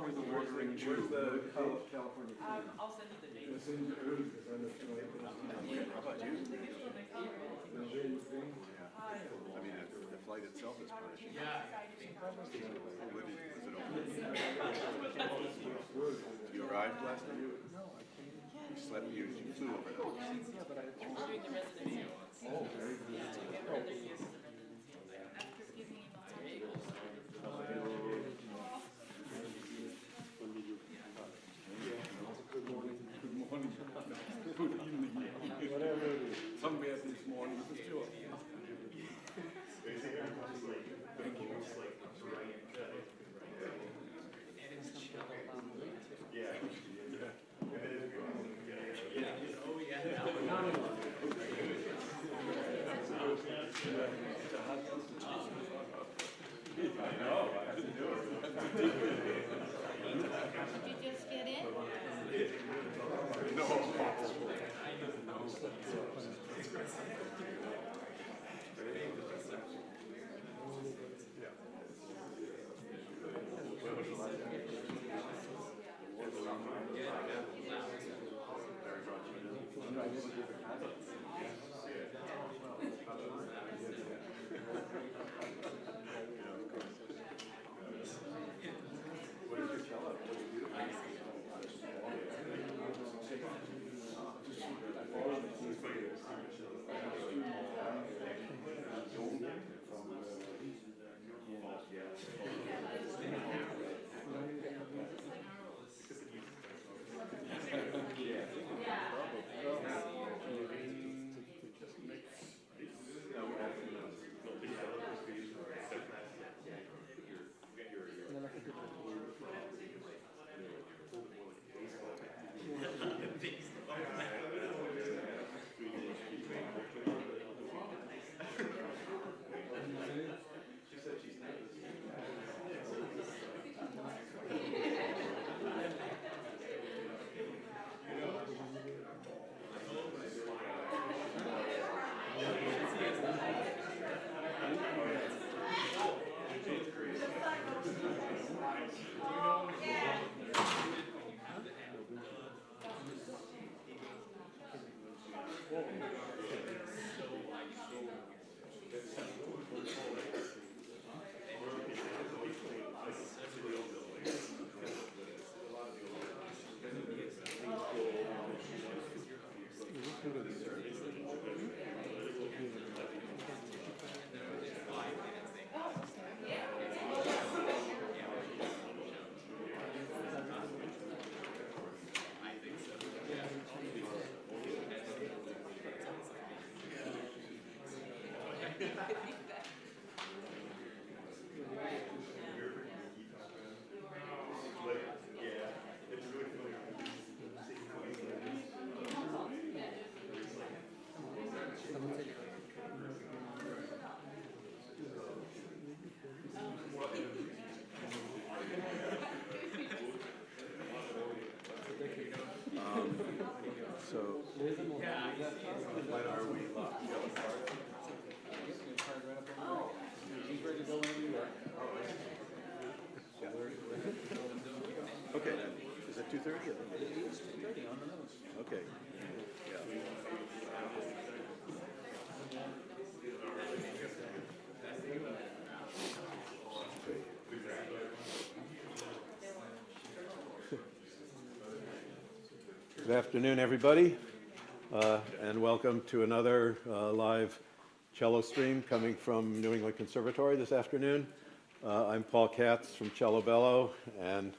over the Wandering Jew. Where's the California? I'll send you the date. It's in early because I'm a few late. How about you? I mean, the flight itself is punishing. Yeah. Was it over? You arrived last night? No, I came. You slept, you flew over. Yeah, but I had We're doing the residency. Oh, very good. Yeah, so we have another year for the residency. Good morning. Good morning. Good evening. Whatever it is. Somewhere this morning, for sure. Did you just get in? So, when are we? Okay, is it 2:30? It is 2:30 on the nose. Okay. Yeah. Good afternoon, everybody, and welcome to another live CelloStream coming from New England Conservatory this afternoon. I'm Paul Katz from Cello Bello, and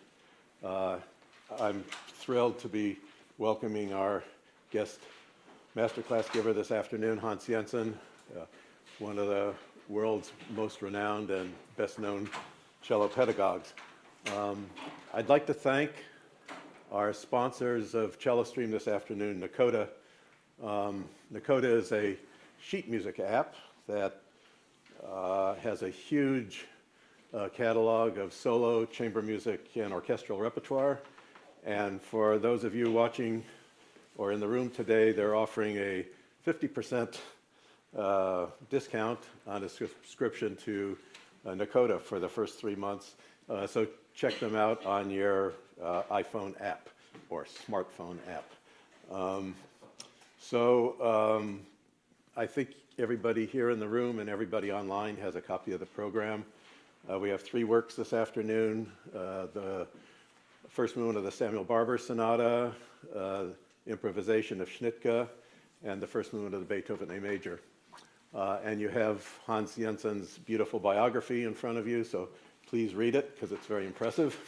I'm thrilled to be welcoming our guest masterclass giver this afternoon, Jørgen Jensen, one of the world's most renowned and best-known cello pedagogues. I'd like to thank our sponsors of CelloStream this afternoon, Nakoda. Nakoda is a sheet music app that has a huge catalog of solo, chamber music, and orchestral repertoire. And for those of you watching or in the room today, they're offering a 50% discount on a subscription to Nakoda for the first 3 months. So check them out on your iPhone app or smartphone app. I think everybody here in the room and everybody online has a copy of the program. We have 3 works this afternoon. The first movement of the Samuel Barber Sonata, improvisation of Schnittke, and the first movement of the Beethoven A Major. And you have Hans Jensen's beautiful biography in front of you, so please read it because it's very impressive.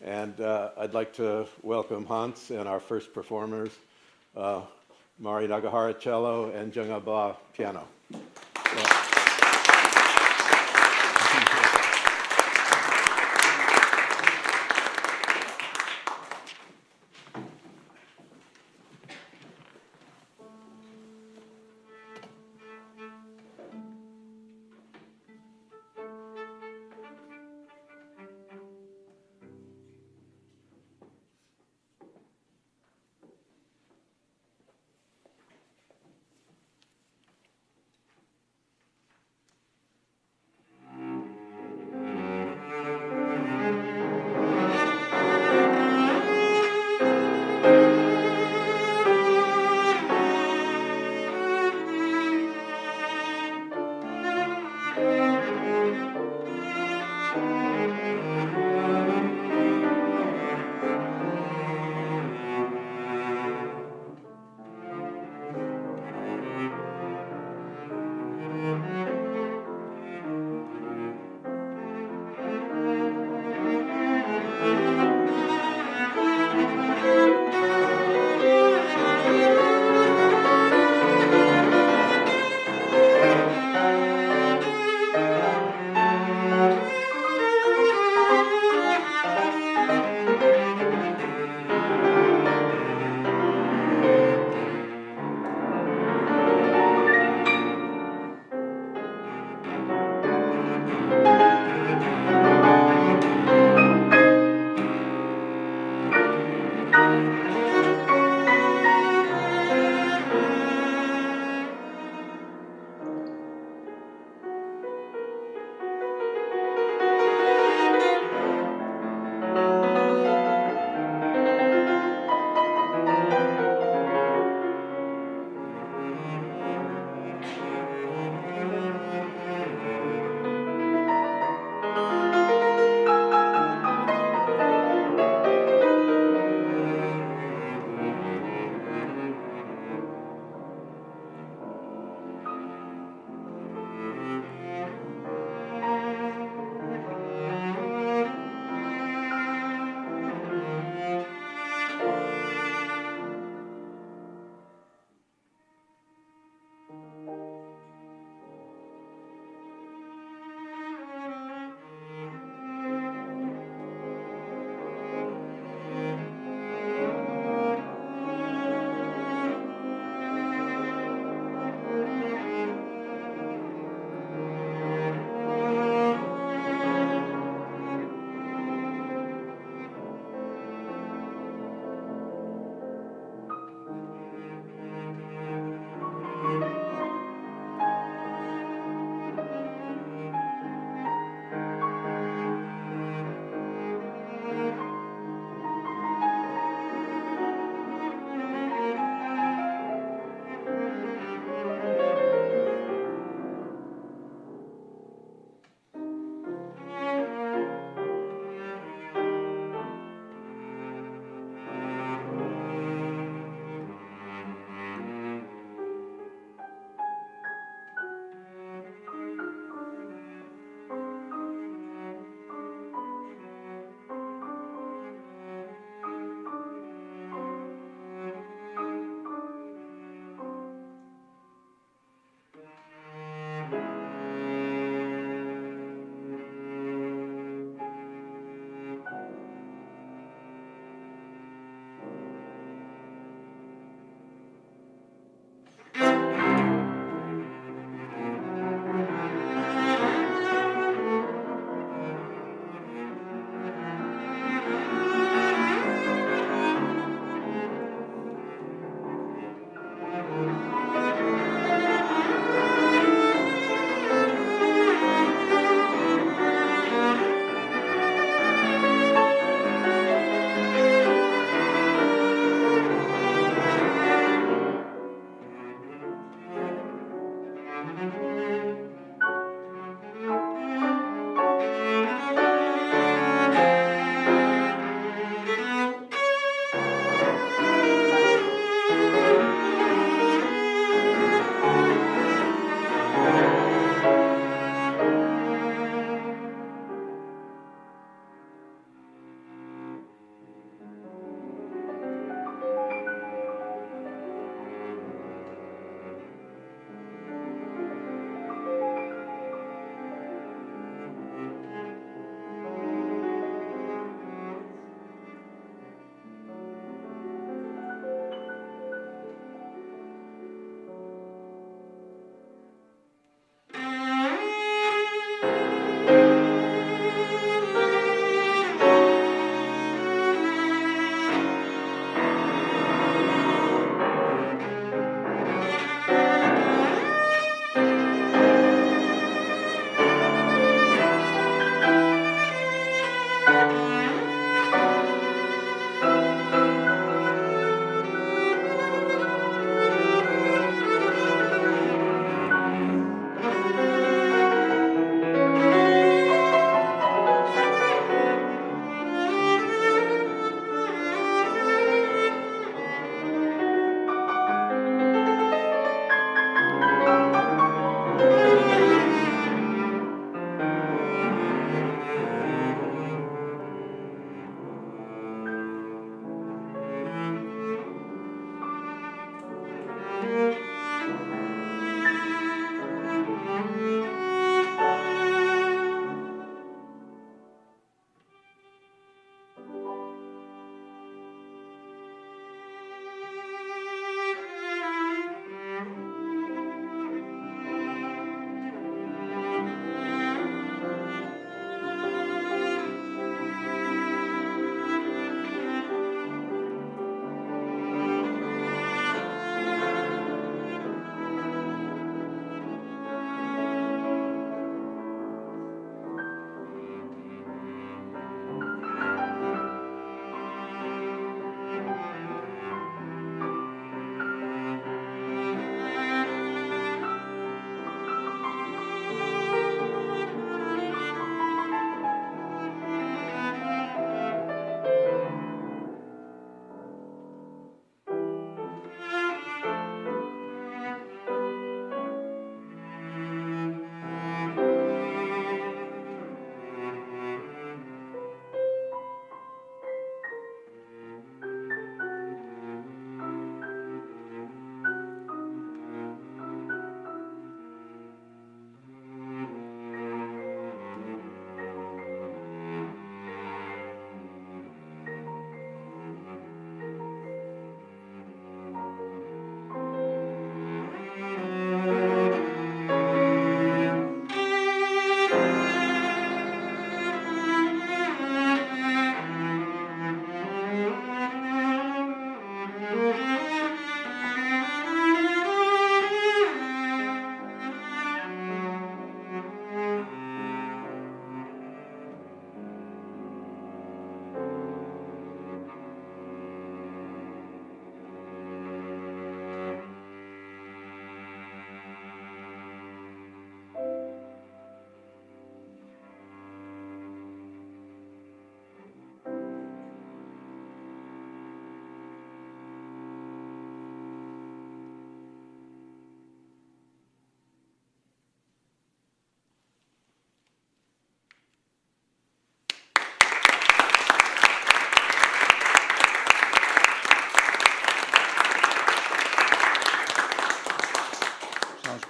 And I'd like to welcome Hans and our first performers, Mari Nagahara cello and Jung Aba piano.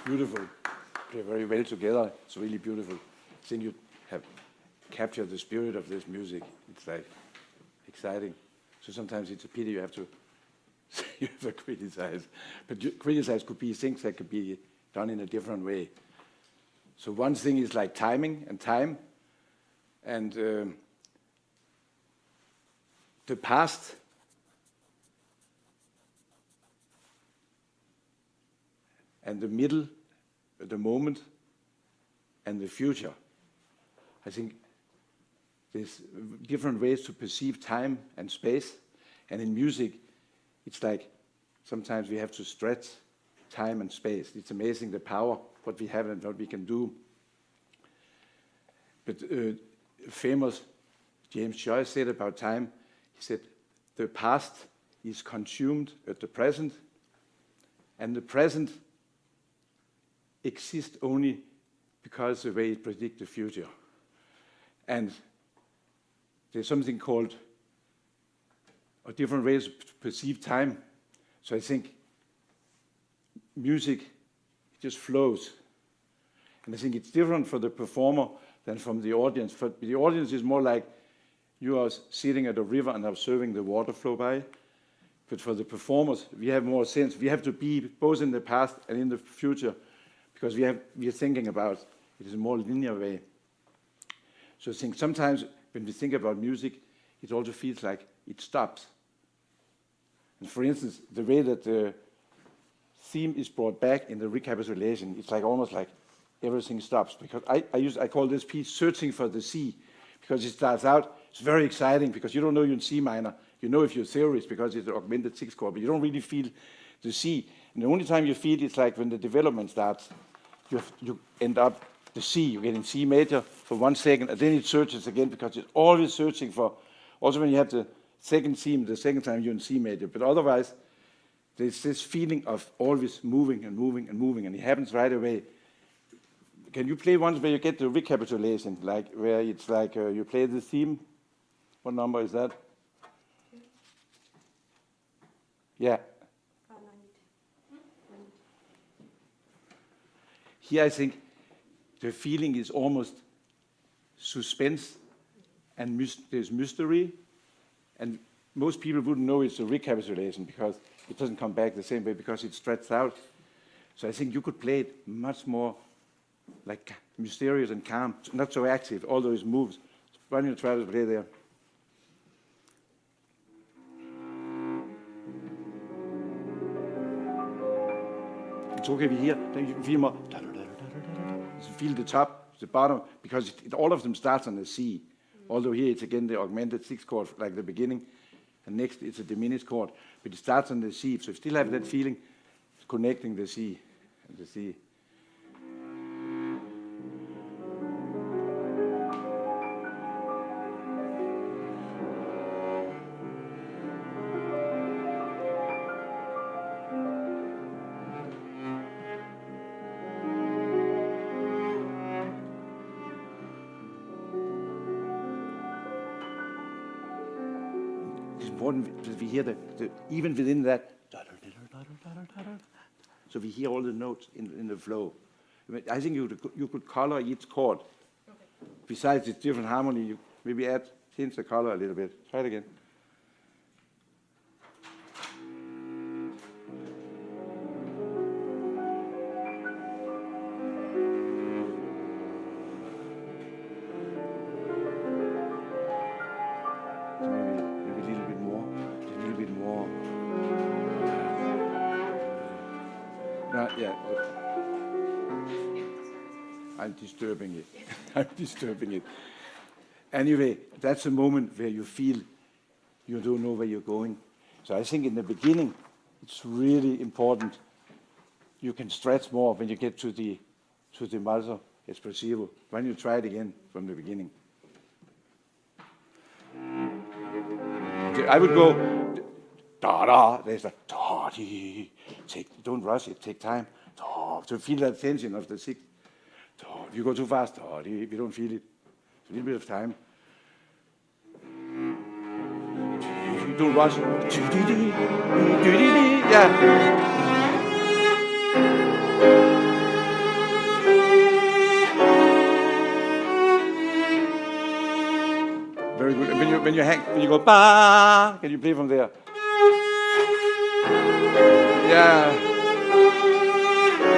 beautiful. Play very well together. It's really beautiful. I think you have captured the spirit of this music. It's like exciting. So sometimes it's a pity you have to criticize. But criticize could be things that could be done in a different way. So one thing is like timing and time. And the past and the middle, the moment, and the future. I think there's different ways to perceive time and space. And in music, it's like sometimes we have to stretch time and space. It's amazing the power, what we have and what we can do. But famous James Joyce said about time, he said, the past is consumed at the present, and the present exists only because the way it predicts the future. And there's something called different ways to perceive time. So I think music just flows. And I think it's different for the performer than from the audience. For the audience is more like you are sitting at a river and observing the water flow by. But for the performers, we have more sense. We have to be both in the past and in the future because we are thinking about it in a more linear way. So I think sometimes when we think about music, it also feels like it stops. And for instance, the way that the theme is brought back in the recapitulation, it's like almost like everything stops. Because I call this piece Searching for the Sea, because it starts out, it's very exciting because you don't know you're in C minor. You know if you're theorist because it's an augmented sixth chord, but you don't really feel the C. And the only time you feel it's like when the development starts, you end up the C, you get in C major for 1 second, and then it searches again because it's always searching for, also when you have the second theme, the second time you're in C major. But otherwise, there's this feeling of always moving and moving and moving, and it happens right away. Can you play once where you get the recapitulation, like where it's like you play the theme? What number is that? Yeah. Here I think the feeling is almost suspense and there's mystery. And most people wouldn't know it's a recapitulation because it doesn't come back the same way because it's stretched out. So I think you could play it much more like mysterious and calm, not so active, although it moves. Why don't you try to play there? It's okay we hear, then you can feel more. You feel the top, the bottom, because all of them starts on the C. Although here it's again the augmented sixth chord, like the beginning, and next it's a diminished chord, but it starts on the C. So you still have that feeling connecting the C and the C. That we hear even within that, so we hear all the notes in the flow. I think you could color each chord. Okay. Besides its different harmony, you maybe change the color a little bit. Try it again. I'm disturbing it. I'm disturbing it. Anyway, that's a moment where you feel you don't know where you're going. So I think in the beginning, it's really important. You can stretch more when you get to the molto espressivo. Why don't you try it again from the beginning? I would go da da. There's a da dee. Don't rush it. Take time. Da, to feel that tension of the sixth. If you go too fast, if you don't feel it, it's a little bit of time. If you don't rush, yeah. when you go ba, can you play from there? Yeah.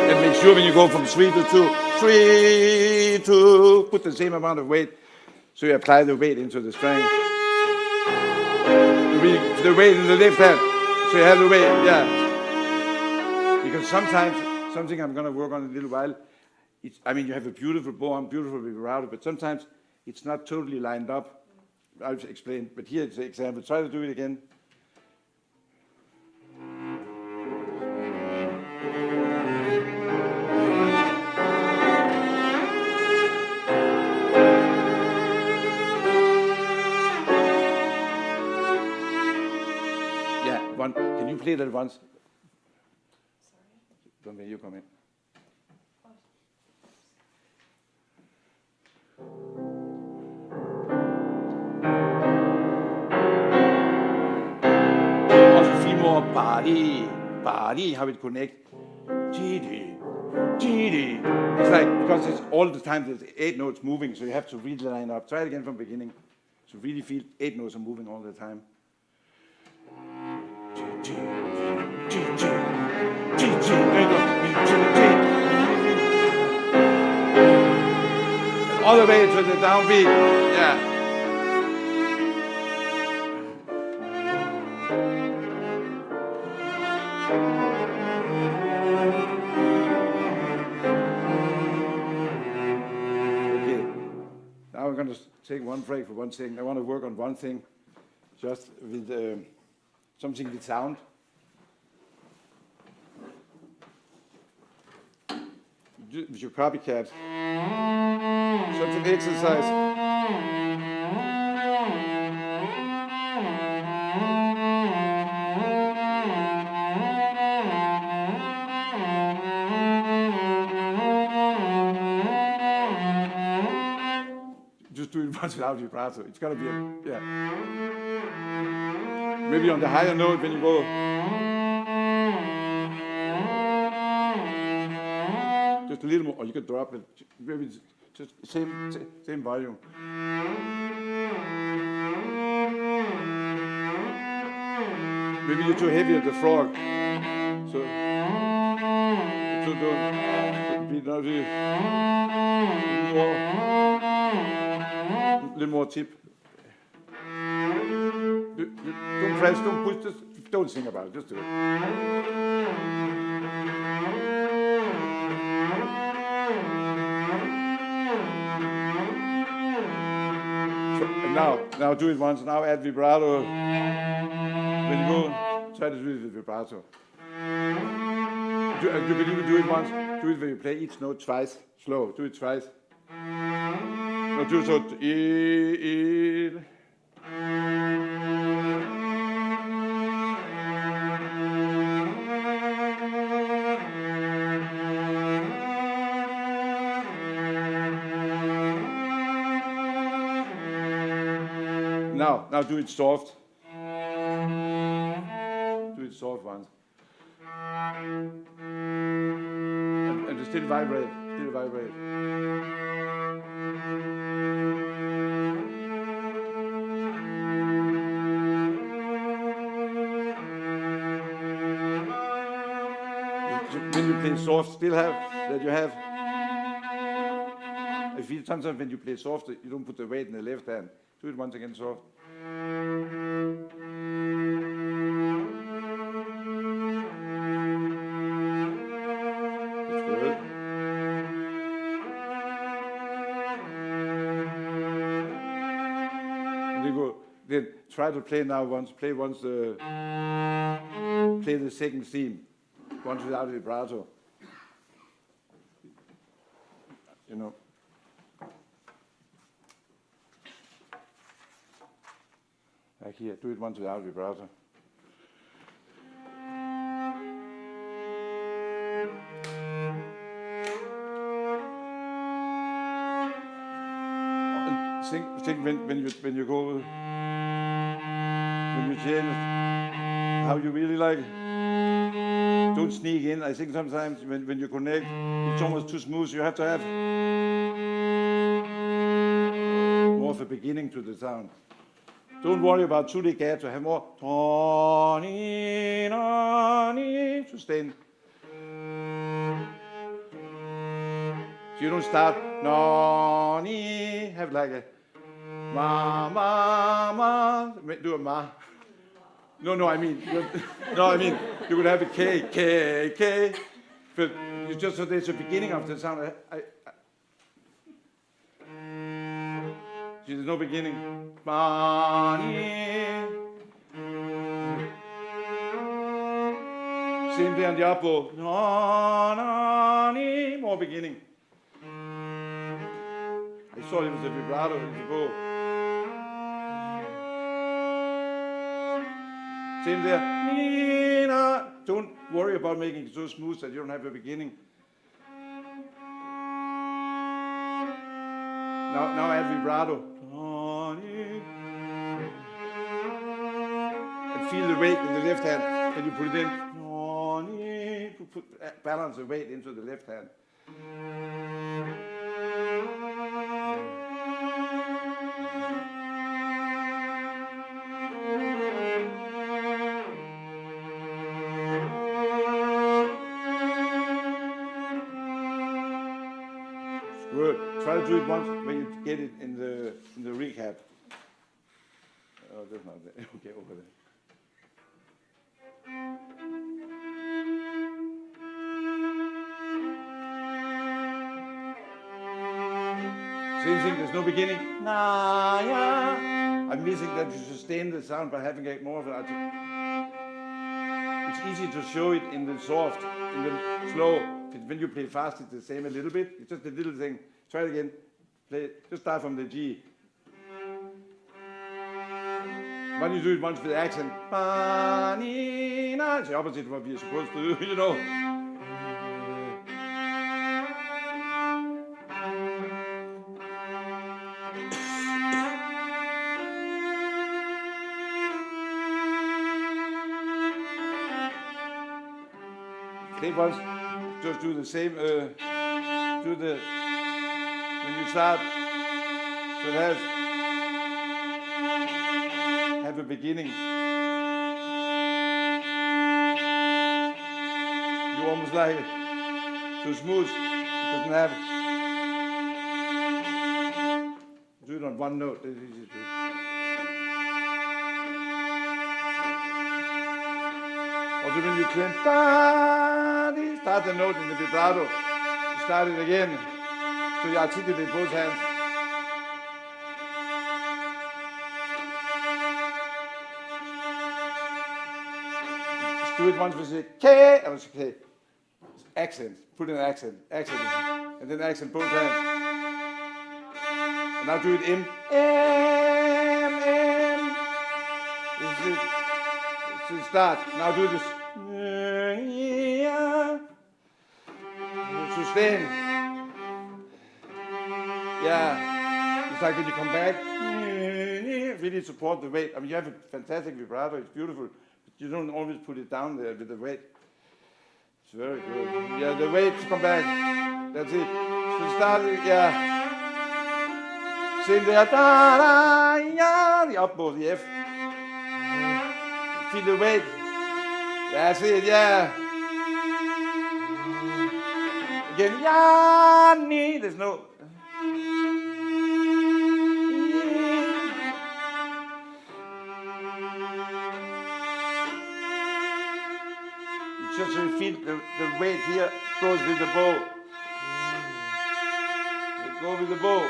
And make sure when you go from 3 to 2, 3 to, put the same amount of weight. So you apply the weight into the string. The weight in the left hand. So you have the weight, yeah. Because sometimes, something I'm going to work on in a little while, you have a beautiful bow, beautiful vibrato, but sometimes it's not totally lined up. I'll explain, but here it's an example. Try to do it again. Can you play that once? Sorry? Don't let you come in. Also feel more body, how it connects. It's like, because it's all the time, there's 8 notes moving, so you have to really line up. Try it again from the beginning. So really feel 8 notes are moving all the time. All the way to the downbeat, yeah. Okay, now we're going to take one break for one thing. I want to work on one thing, just with something with sound. With your copycat. So it's an exercise. Just do it once without vibrato. It's got to be yeah. Maybe on the higher note when you go. Just a little more, or you could drop it. Maybe just same volume. Maybe you're too heavy at the frog. So don't be not a little more tip. Don't press, don't push, just don't sing about it, just do it. Now do it once. Now add vibrato. When you go, try to do it with vibrato. Do it once. Do it when you play each note twice. Slow. Do it twice. No, do so. Now do it soft. Do it soft once. And still vibrate. Still vibrate. When you play soft, still have that you have. I feel sometimes when you play soft, you don't put the weight in the left hand. Do it once again soft. That's good. And you go, then try to play now once, play the second theme, once without vibrato. You know. Like here, do it once without vibrato. Think when you go, when you change how you really like it. Don't sneak in. I think sometimes when you connect, it's almost too smooth. You have to have more of a beginning to the sound. Don't worry about too legato. Have more. Sustain. So you don't start. Have like a ma ma ma. Do a ma. No, I mean, you could have a K, K, K, but you just so there's a beginning of the sound. There's no beginning. Same thing on the up bow. More beginning. I saw it was a vibrato in the bow. Same there. Don't worry about making it so smooth that you don't have a beginning. Now add vibrato. And feel the weight in the left hand. Can you put it in? Balance the weight into the left hand. Good. Try to do it once when you get it in the recap. Oh, that's not there. Okay, over there. Same thing, there's no beginning. I'm missing that you sustain the sound by having more of it. It's easy to show it in the soft, in the slow. When you play fast, it's the same a little bit. It's just a little thing. Try it again. Play. Just start from the G. When you do it once with the accent, it's the opposite of what we're supposed to do, you know. Play once. Just do the same, do the, when you start, so it has, have a beginning. You almost like it, so smooth, it doesn't have it. Do it on one note, that's easy to do. Also when you claim, start the note in the vibrato. Start it again. So you articulate both hands. Just do it once with the K, and it's K. Accent. Put in an accent. Accent. And then accent both hands. And now do it M. M. It's the start. Now do this. Sustain. Yeah. It's like when you come back, really support the weight. I mean, you have a fantastic vibrato. It's beautiful. But you don't always put it down there with the weight. It's very good. Yeah, the weight to come back. That's it. So start it, yeah. Same there. Da, da, yeah. The up bow, the F. Feel the weight. That's it, yeah. Again, yeah, knee. There's no. Just so you feel the weight here goes with the bow. Go with the bow.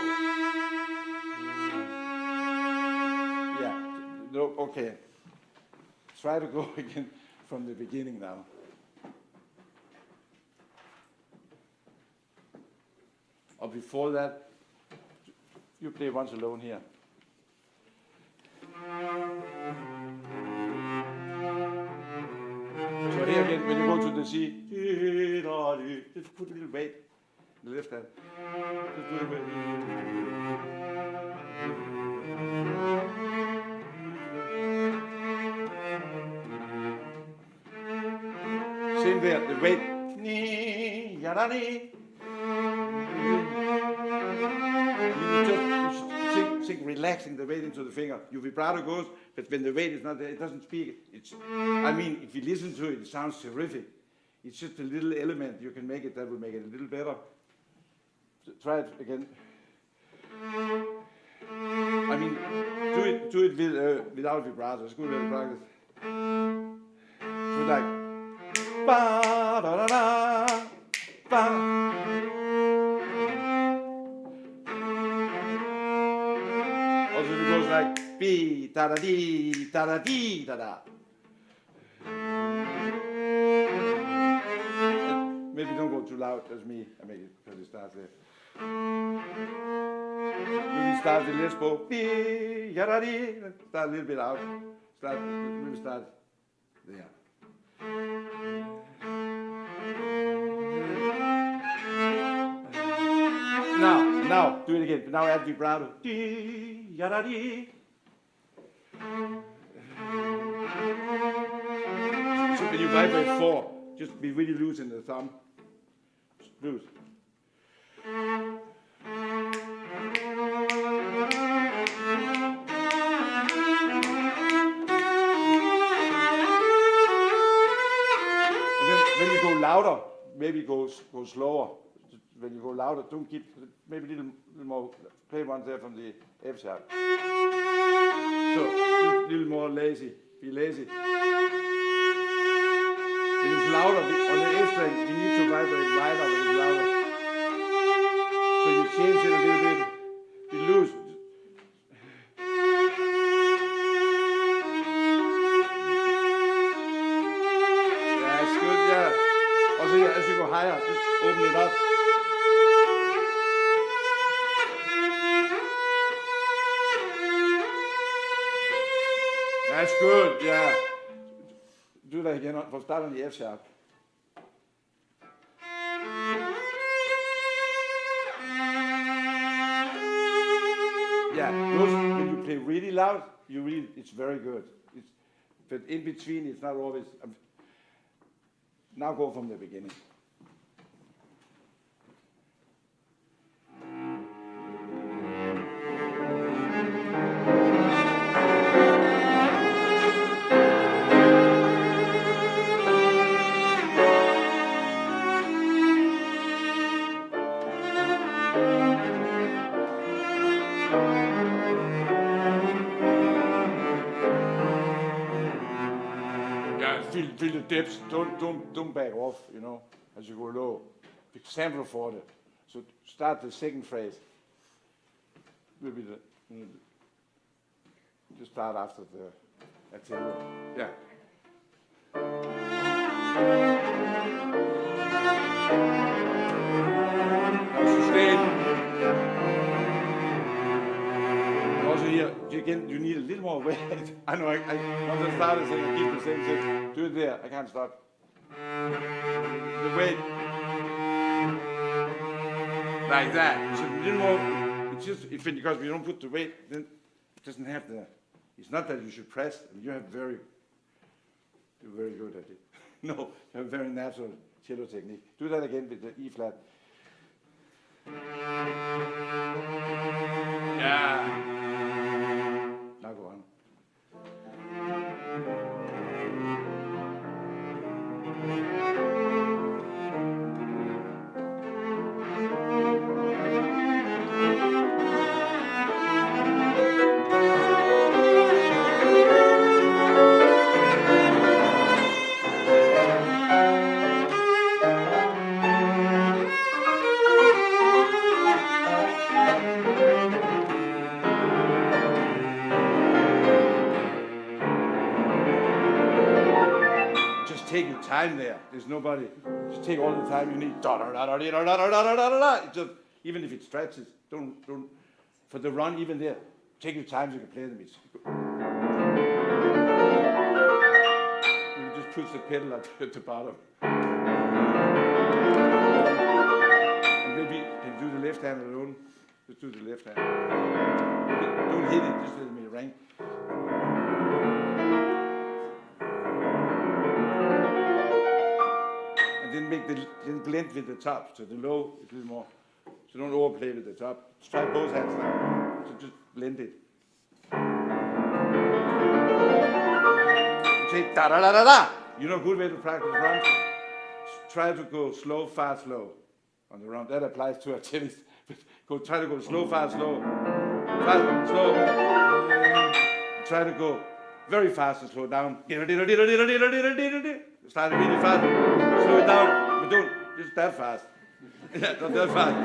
Yeah. No, okay. Try to go again from the beginning now. Or before that, you play once alone here. So here again, when you go to the C, just put a little weight in the left hand. Just do a weight. Same there, the weight. Ni, yarani. You just sing relaxing the weight into the finger. Your vibrato goes, but when the weight is not there, it doesn't speak. I mean, if you listen to it, it sounds terrific. It's just a little element you can make it that will make it a little better. So try it again. I mean, do it with, without vibrato. It's good to practice. So like, ba da da da, ba. Also, it goes like B da da dee da da dee da da. Maybe don't go too loud. That's me. I make it because it starts there. Maybe start the let's go. B da da dee. Start a little bit out. Maybe start there. Now, do it again. Now add vibrato. Dee, yada dee. So when you vibrate 4, just be really loose in the thumb. Loose. And then when you go louder, maybe go slower. When you go louder, don't keep, maybe a little more, play one there from the F sharp. So, just a little more lazy, be lazy. When it's louder, on the F string, you need to vibrate wider when it's louder. So you change it a little bit, be loose. Yeah, it's good, yeah. Also, yeah, as you go higher, just open it up. That's good, yeah. Do that again. We'll start on the F sharp. Yeah, those, when you play really loud, it's very good. But in between, it's not always. Now go from the beginning. Feel the dips. Don't back off. You know, as you go low. Example for it. So start the second phrase. Maybe just start after the attenuate. Yeah. Now sustain. Also here, again, you need a little more weight. I know, once I started saying I keep the same thing, do it there, I can't stop. The weight. Like that. So a little more, it's just, because we don't put the weight, then it doesn't have the, it's not that you should press, you're very good at it. No, you have a very natural cello technique. Do that again with the E flat. Yeah. Now go on. Take your time there. There's nobody. Just take all the time you need. Da da da da da da da da da da. Just even if it stretches, don't for the run even there. Take your time so you can play them. You just push the pedal at the bottom. And maybe you can do the left hand alone. Just do the left hand. Don't hit it. Just let me ring. Then blend with the top, so the low is a little more. So don't overplay with the top. Just try both hands now. So just blend it. Say da da da da da. You know, good way to practice runs. Try to go slow, fast, slow on the run. That applies to a cellist. Try to go slow, fast, slow. Fast, slow. Try to go very fast and slow down. Start really fast. Slow it down. But don't just that fast. Not that fast.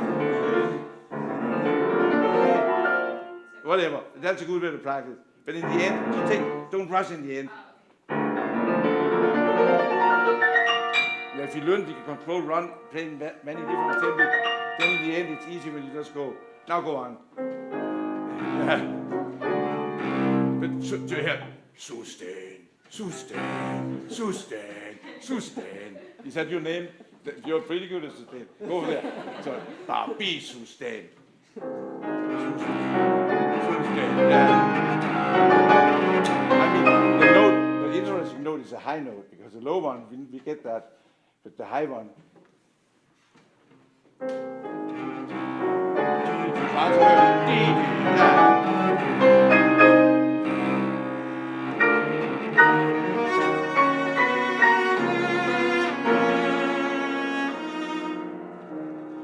Whatever. That's a good way to practice. But in the end, don't rush in the end. Yeah, if you learn you can control run, playing many different tempos, then in the end it's easy when you just go, now go on. But so here, sustain, sustain, sustain, sustain. Is that your name? You're pretty good at sustain. Go over there. So, be sustain. Sustain, yeah. I mean, the interesting note is a high note, because the low one, we get that. But the high one,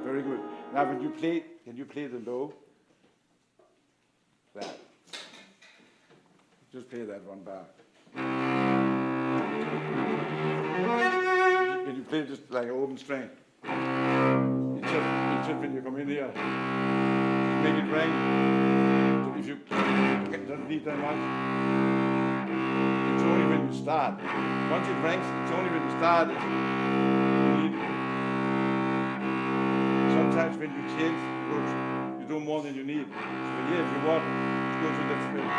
very good. Now when you play, can you play the low? That. Just play that one bar. Can you play just like an open string? It's just when you come in here, make it ring. So if you don't need that much, it's only when you start. Once it rings, it's only when you start. You need it. Sometimes when you change, you do more than you need. So here, if you want, go to that string.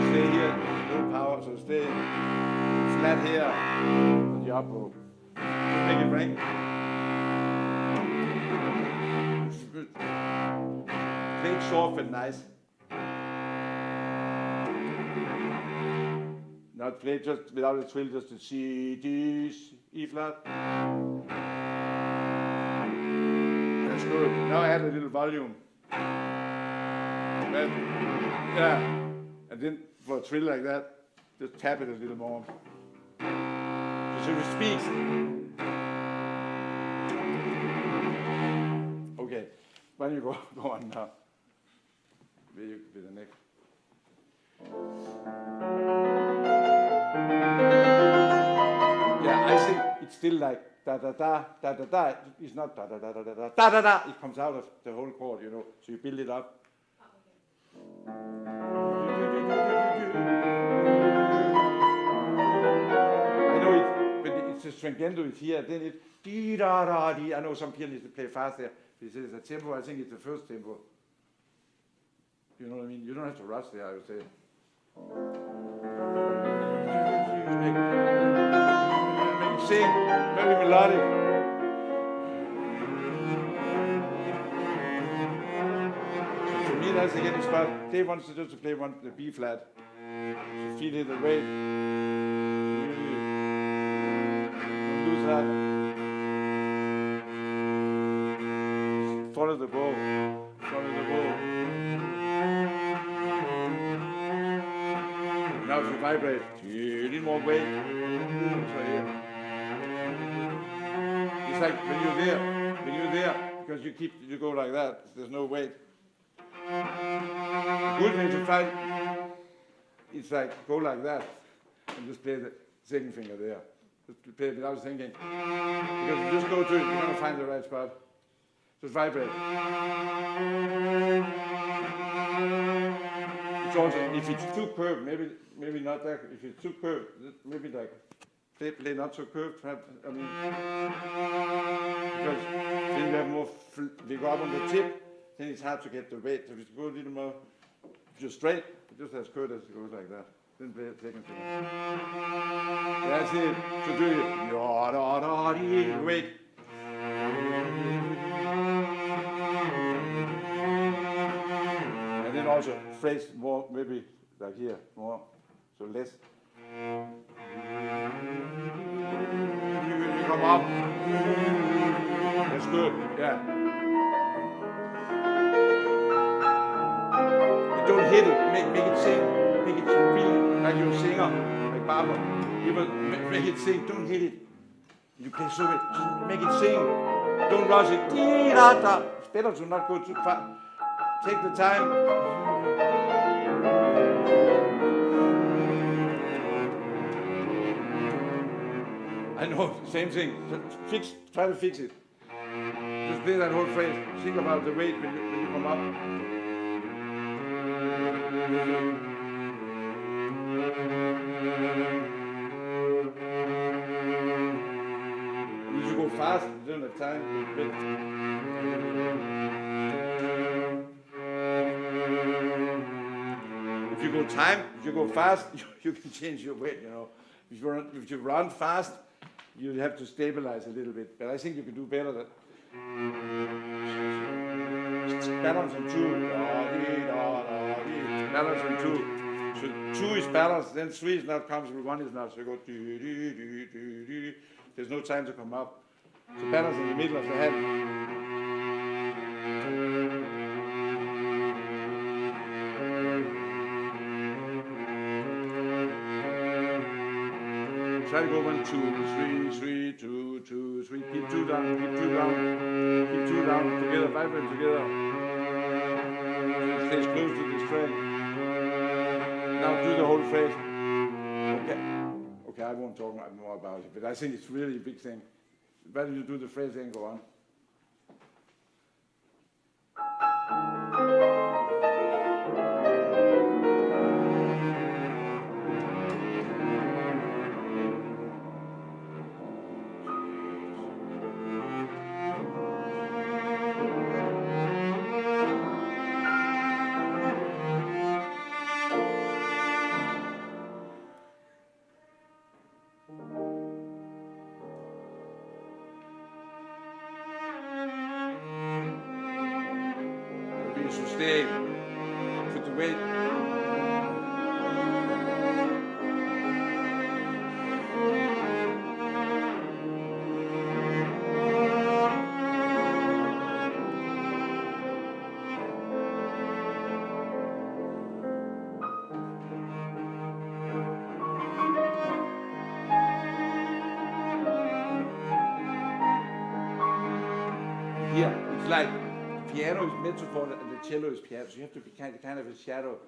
Stay here, no power, so stay flat here on the up bow. Just make it ring. Good. Play it soft and nice. Now play just without a trill, just the C, D, E flat. That's good. Now add a little volume. Then, yeah. And then for a trill like that, just tap it a little more. So it speaks. Okay, why don't you go on now? With the neck. Yeah, I think it's still like da da da da da da. It's not da da da da da da da da da. It comes out of the whole chord, you know. So you build it up. The stringendo is here, then it's dee da da dee. I know some pianists play fast there. This is a tempo, I think it's the first tempo. You know what I mean? You don't have to rush there, I would say. Make it sing, very melodic. So for me, that's again it's about play one, just to play one, the B flat. So feel it, the weight. That. Follow the bow. Follow the bow. Now if you vibrate, you need more weight. It's like when you're there, because you go like that, there's no weight. The good thing to find, it's like go like that, and just play the second finger there. Just play it without thinking. Because you just go to it, you're going to find the right spot. Just vibrate. It's also, if it's too curved, maybe not that. If it's too curved, maybe like play not so curved. I mean, because then you have more. If you go up on the tip, then it's hard to get the weight. So if you go a little more, just straight, just as curved as it goes like that. Then play it second finger. That's it. So do it. Wait. And then also phrase more, maybe like here, more. So less. You come up. That's good. good. Yeah. And don't hit it. Make it sing. Make it feel like you're a singer, like Barbara. Make it sing. Don't hit it. You play so good. Just make it sing. Don't rush it. Dee-da-da. It's better to not go too fast. Take the time. I know, same thing. Try to fix it. Just play that whole phrase. Think about the weight when you come up. You should go fast. You don't have time. If you go fast, you can change your weight, you know. If you run fast, you have to stabilize a little bit. But I think you can do better than balance on two. Balance on two. So two is balance, then three is not comfortable, one is not. So you go there's no time to come up. So balance in the middle of the head. Try to go 1, 2, 3, 3, 2, 2, 3. Keep two down, keep two down, keep two down. Together, vibrate together. Stay close to the string. Now do the whole phrase. Okay, I won't talk more about it, but I think it's really a big thing. Better you do the phrase and go on. Stay. Put the weight. Here, it's like piano is metaphor and the cello is piano, so you have to be kind of a shadow,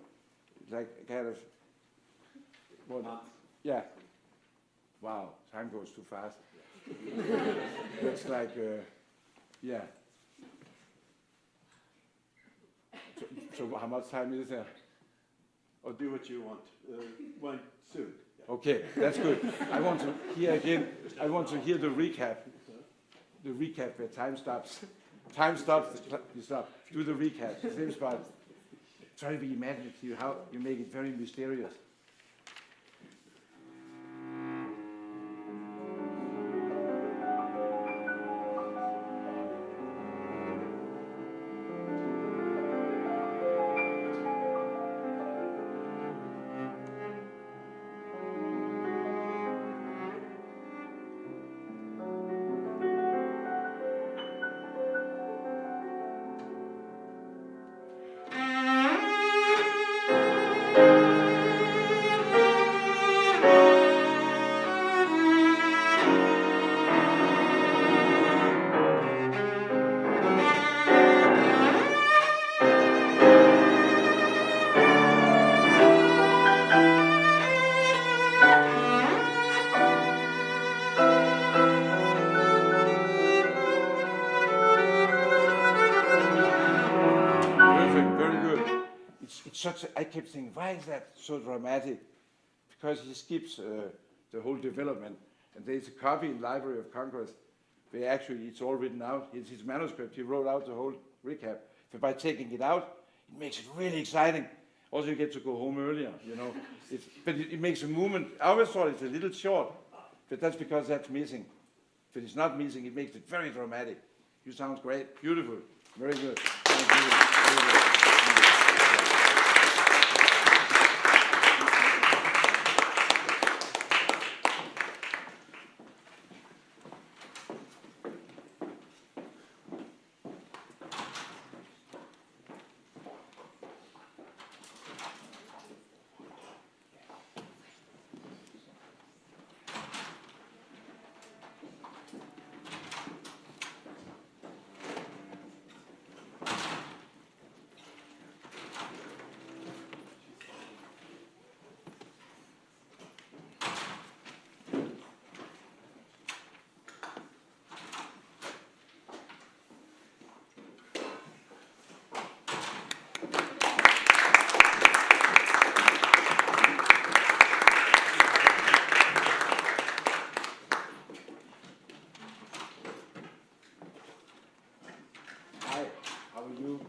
like kind of, yeah. Wow, time goes too fast. It's like, yeah. So how much time is there? Or do what you want. One soon. Okay, that's good. I want to hear again, I want to hear the recap. The recap where time stops. Time stops, you stop. Do the recap, same spot. Try to be imaginative, how you make it very mysterious. I kept thinking, why is that so dramatic? Because he skips the whole development. And there's a copy in Library of Congress where actually it's all written out. It's his manuscript. He wrote out the whole recap. But by taking it out, it makes it really exciting. Also, you get to go home earlier, you know. But it makes a movement. I always thought it's a little short, but that's because that's missing. But it's not missing. It makes it very dramatic. You sound great. Beautiful. Very good. Thank you. Very good. you.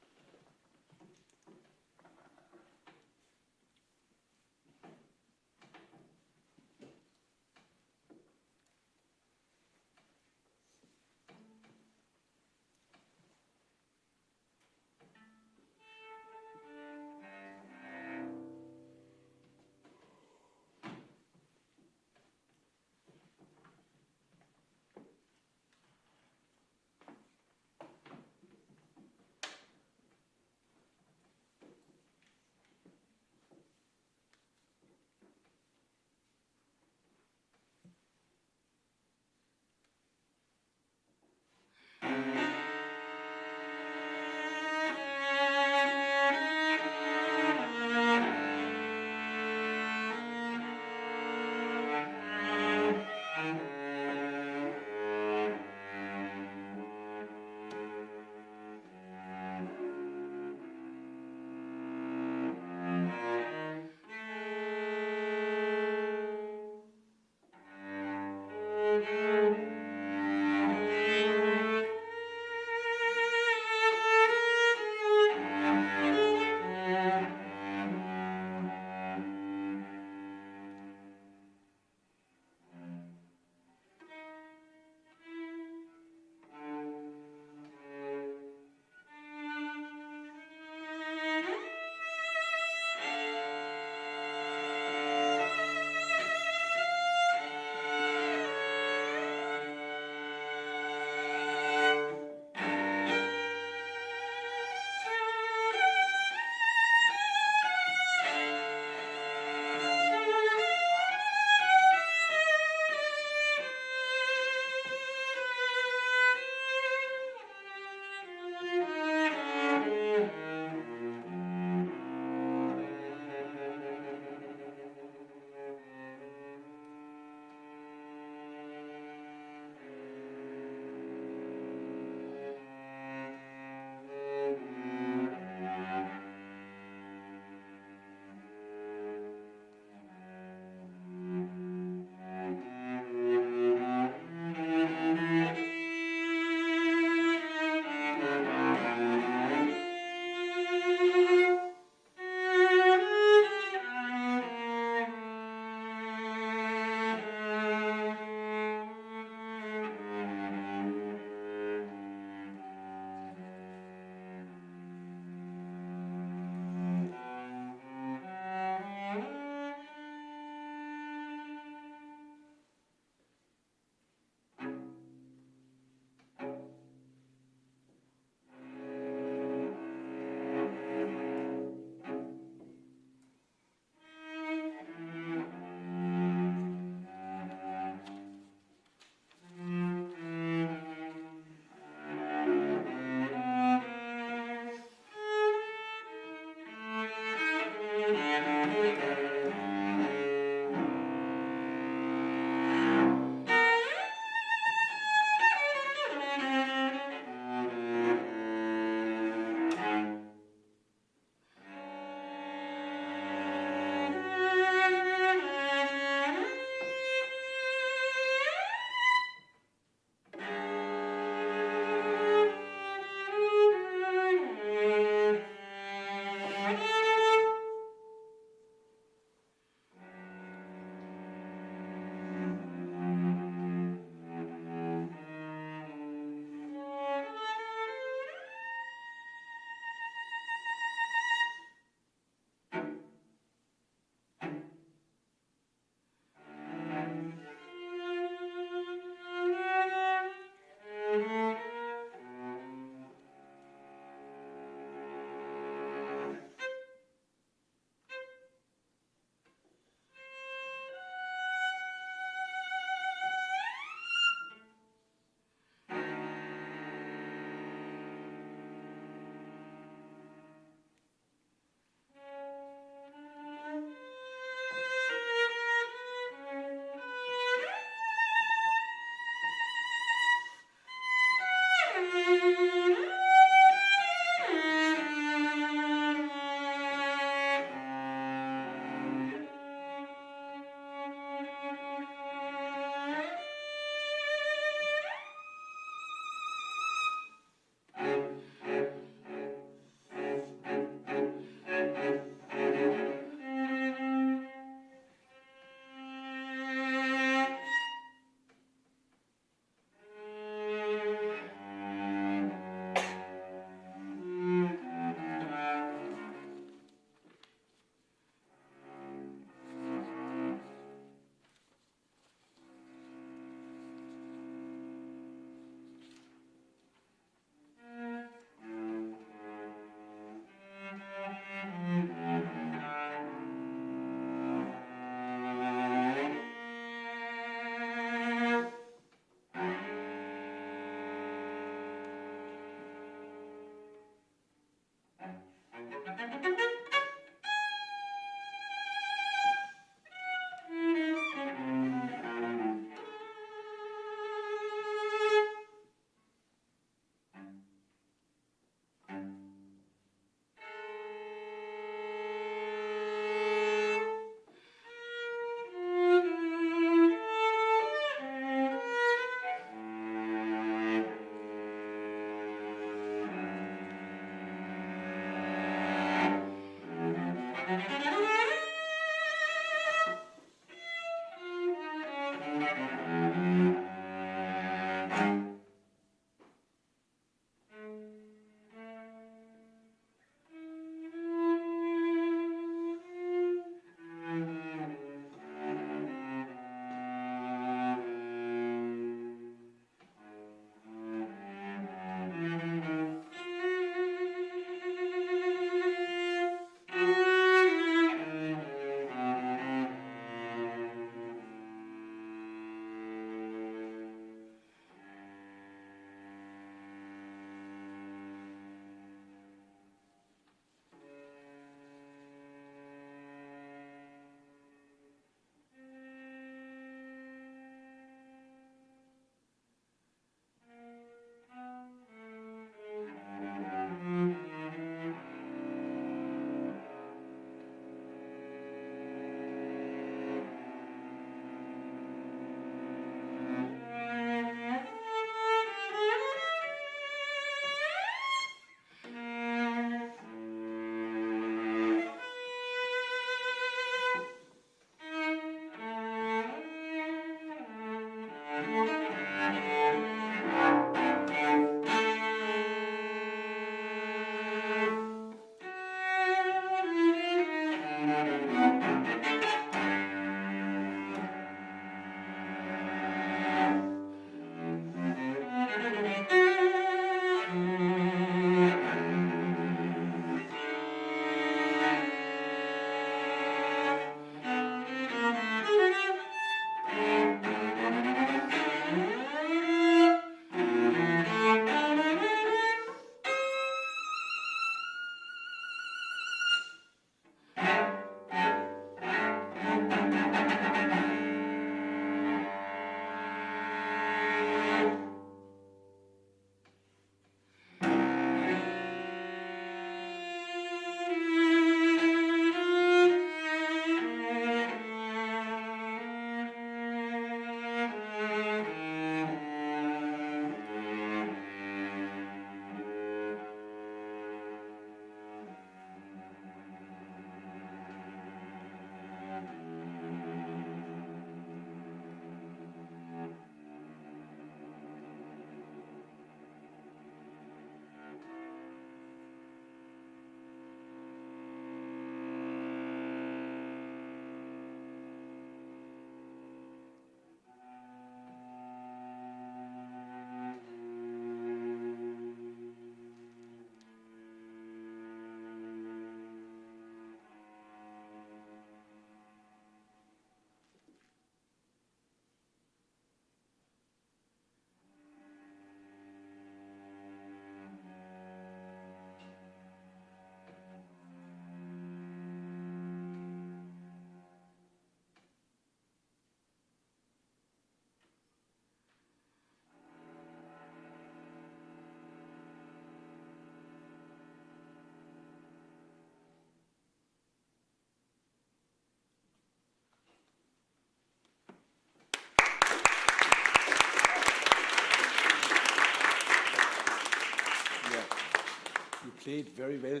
play it very well.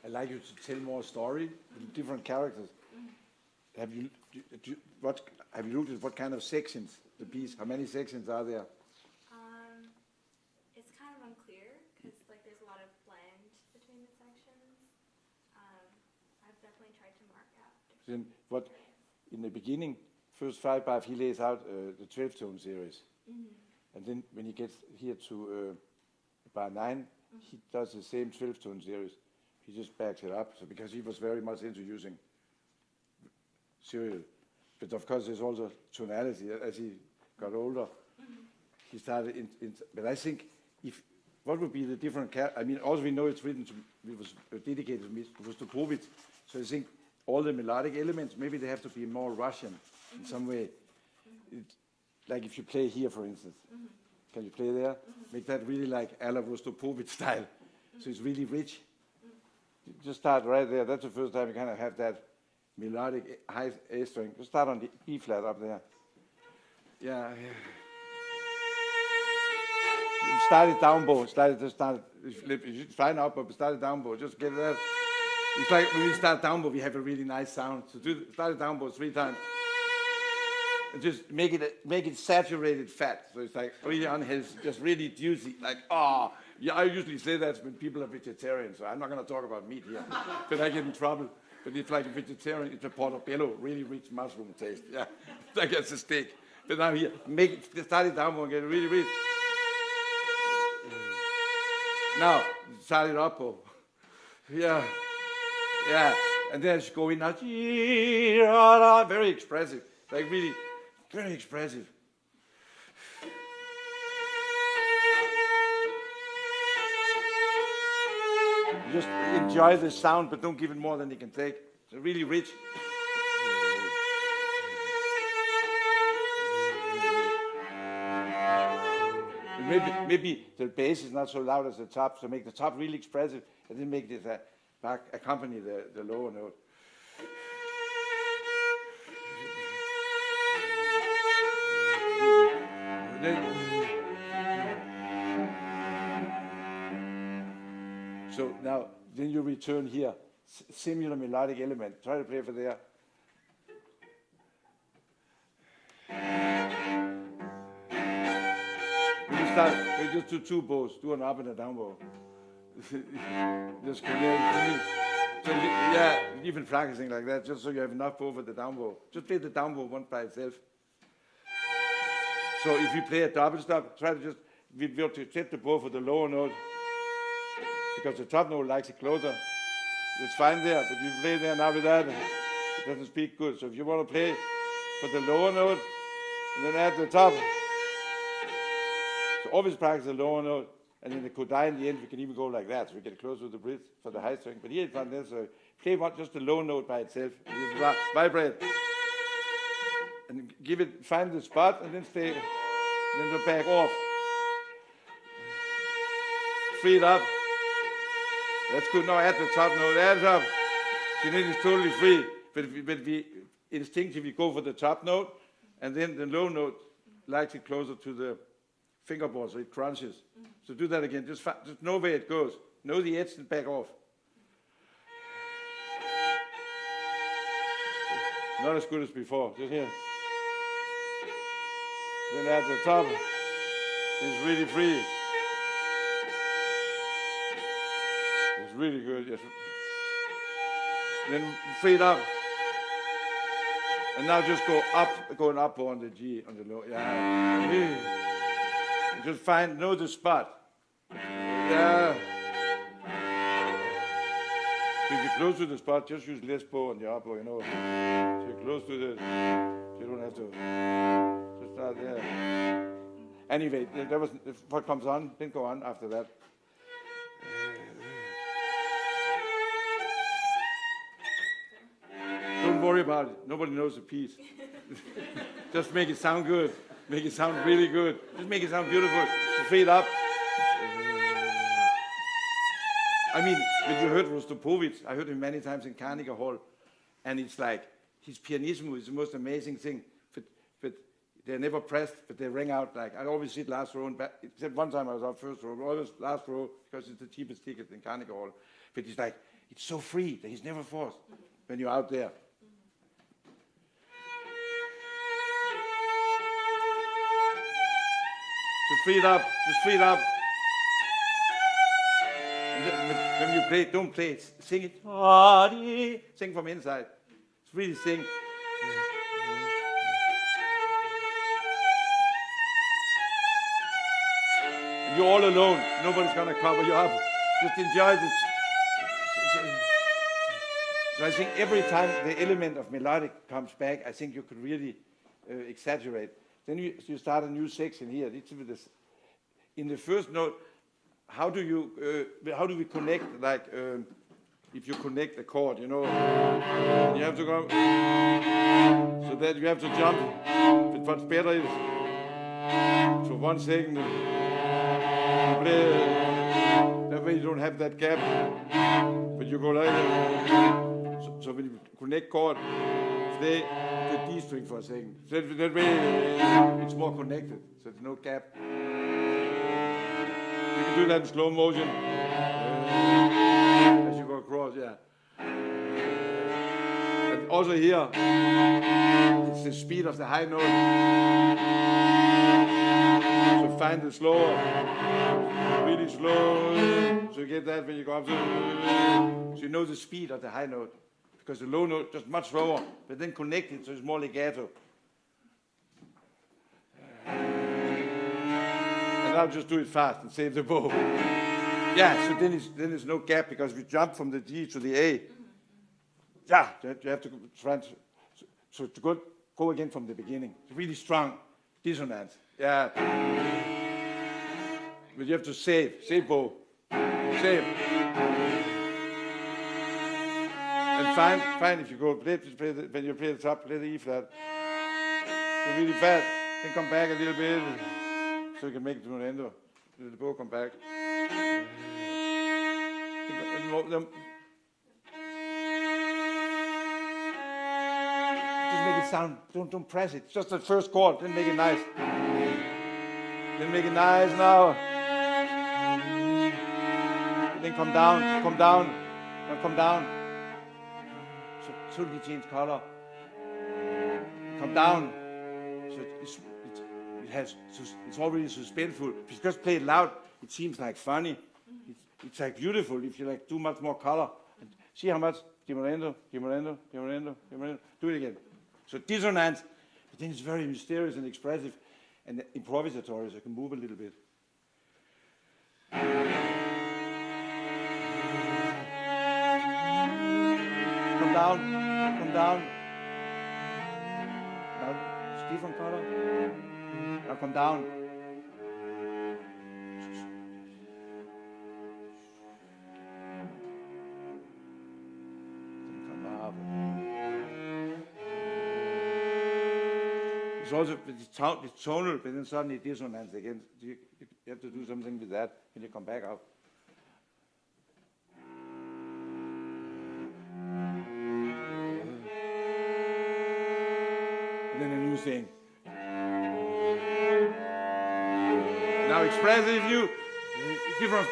I'd like you to tell more story with different characters. Have you looked at what kind of sections the piece? How many sections are there? It's kind of unclear because like there's a lot of blend between the sections. I've definitely tried to mark out. Then what in the beginning, first 5 bars, he lays out the 12-tone series, and then when he gets here to bar 9, he does the same 12-tone series. He just backs it up, so because he was very much into using serial, but of course there's also tonality as he got older. He started but I think what would be the different I mean, also we know it's written it was dedicated to Povich, so I think all the melodic elements, maybe they have to be more Russian in some way. Like if you play here, for instance, can you play there? Make that really like Ala Vostopovich style, so it's really rich. Just start right there. That's the first time you kind of have that melodic high A string. Just start on the E flat up there. Yeah. Start it down bow. It's fine up, but start it down bow. Just get that. It's like when we start down bow, we have a really nice sound. So start it down bow 3 times. And just make it saturated fat. So it's like really unhealthy, just really juicy. Like, yeah, I usually say that when people are vegetarian, so I'm not going to talk about meat here, but I get in trouble. But it's like a vegetarian, it's a portobello, really rich mushroom taste. Yeah, like it's a steak. But now here, start it down and get it really rich. Now, start it up. Yeah, and then just go in now. Very expressive, like really, very expressive. Just enjoy the sound, but don't give it more than you can take. It's really rich. Maybe the bass is not so loud as the top, so make the top really expressive, and then make this back accompany the lower note. So now, then you return here, similar melodic element. Try to play for there. We just do 2 bows, do an up and a down bow. Just so yeah, even practicing like that, just so you have enough bow for the down bow. Just play the down bow one by itself. So if you play a double stop, try to just we have to set the bow for the lower note, because the top note likes it closer. It's fine there, but you play there now with that, it doesn't speak good. So if you want to play for the lower note, and then add the top. So always practice the lower note, and then the coda in the end, we can even go like that, so we get closer to the bridge for the high string. But here it's not necessary. Play just the low note by itself, and vibrate, and find the spot, and then stay, then go back off. Free it up. That's good. Now add the top note, add it up. So then it's totally free. But we instinctively go for the top note, and then the low note likes it closer to the fingerboard, so it crunches. So do that again. Just know where it goes. Know the edge and back off. Not as good as before. Just here. Then at the top, it's really free. It's really good. Yes. Then free it up. And now just go up, going up on the G, on the low. Yeah. Really. Just know the spot. Yeah. So if you're close to the spot, just use less bow on the upper, you know. So you're close to the, you don't have to just start there. Anyway, that was what comes on, then go on after that. Don't worry about it. Nobody knows the piece. Just make it sound good. Make it sound really good. Just make it sound beautiful. Fade up. I mean, when you heard Rostropovich, I heard him many times in Carnegie Hall, and it's like his pianissimo is the most amazing thing. But they're never pressed, but they ring out like, I always sit last row, and back, except one time I was up first row, but always last row, because it's the cheapest ticket in Carnegie Hall. But it's like, it's so free that he's never forced when you're out there. Just free it up, just free it up. When you play, don't play it, sing it. Sing from inside. Just really sing. And you're all alone. Nobody's gonna cover you up. Just enjoy it. So I think every time the element of melodic comes back, I think you could really exaggerate. Then you start a new section here. It's with this. In the first note, how do we connect, like, if you connect a chord, you know, you have to go, so that you have to jump, but what's better is, so 1 second, you play, that way you don't have that gap, but you go like that, so when you connect chord, play the D string for a second, so that way it's more connected, so there's no gap. You can do that in slow motion as you go across, yeah. And also here, it's the speed of the high note. So find the slower, really slow. So you get that when you go up to, so you know the speed of the high note. Because the low note is just much slower, but then connect it so it's more legato. I'll just do it fast and save the bow. Yeah, so then there's no gap because we jump from the D to the A. Yeah, you have to try to go again from the beginning. It's really strong, dissonant. Yeah. But you have to save bow, save. And fine if you go when you play the top, play the E flat. So really fast, then come back a little bit. So you can make it to an end. The bow come back. Just make it sound. Don't press it. Just the first chord. Then make it nice. Then make it nice now. Then come down. Now come down. So totally change color. Come down. So it's already suspenseful. If you just play it loud, it seems like funny. It's like beautiful if you like do much more color. And see how much diminuendo. Do it again. So dissonant, but then it's very mysterious and expressive and improvisatory, so you can move a little bit. Come down. Now, different color. Now come down. Then come up. It's also it's tonal, but then suddenly dissonance again. You have to do something with that when you come back up. And then a new thing. Now expressive, different,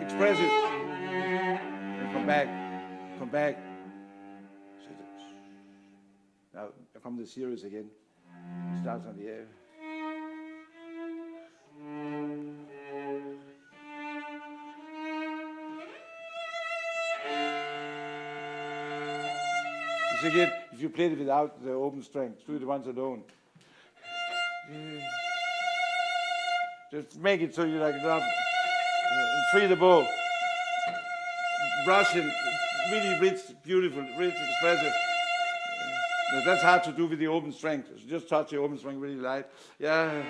expressive, and come back. So now come the series again. It starts on the air. So again, if you played it without the open strings, do it once alone. Just make it so you like enough. Free the bow. Russian, really rich, beautiful, rich, expressive. That's hard to do with the open string. So just touch the open string really light. Yeah.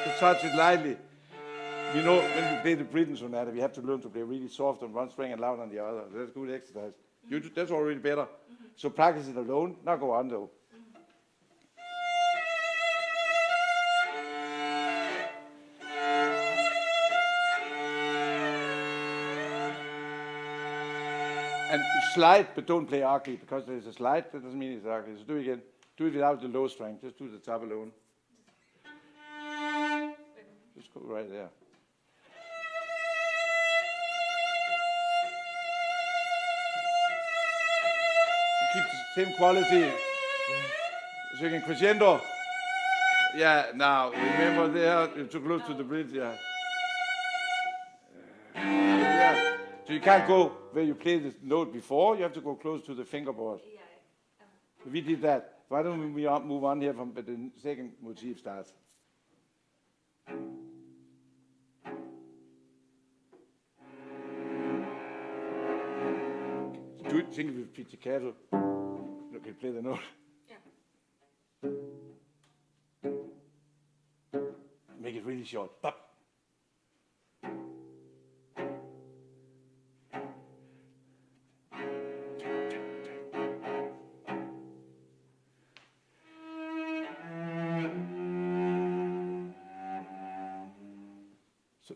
Just touch it lightly. You know, when you play the Britten sonata, we have to learn to play really soft on one string and loud on the other. That's good exercise. That's already better. So practice it alone. Now go on though. And slide, but don't play ugly, because there's a slide, that doesn't mean it's ugly. So do it again. Do it without the low string, just do the top alone. Just go right there. Keep the same quality. So you can crescendo. Yeah, now, remember there, you're too close to the bridge, yeah. Yeah. So you can't go where you play the note before, you have to go close to the fingerboard. Yeah. We did that. Why don't we move on here from the second motif starts? Do it, think with pizzicato. Okay, play the note. Yeah. Make it really short. Bop.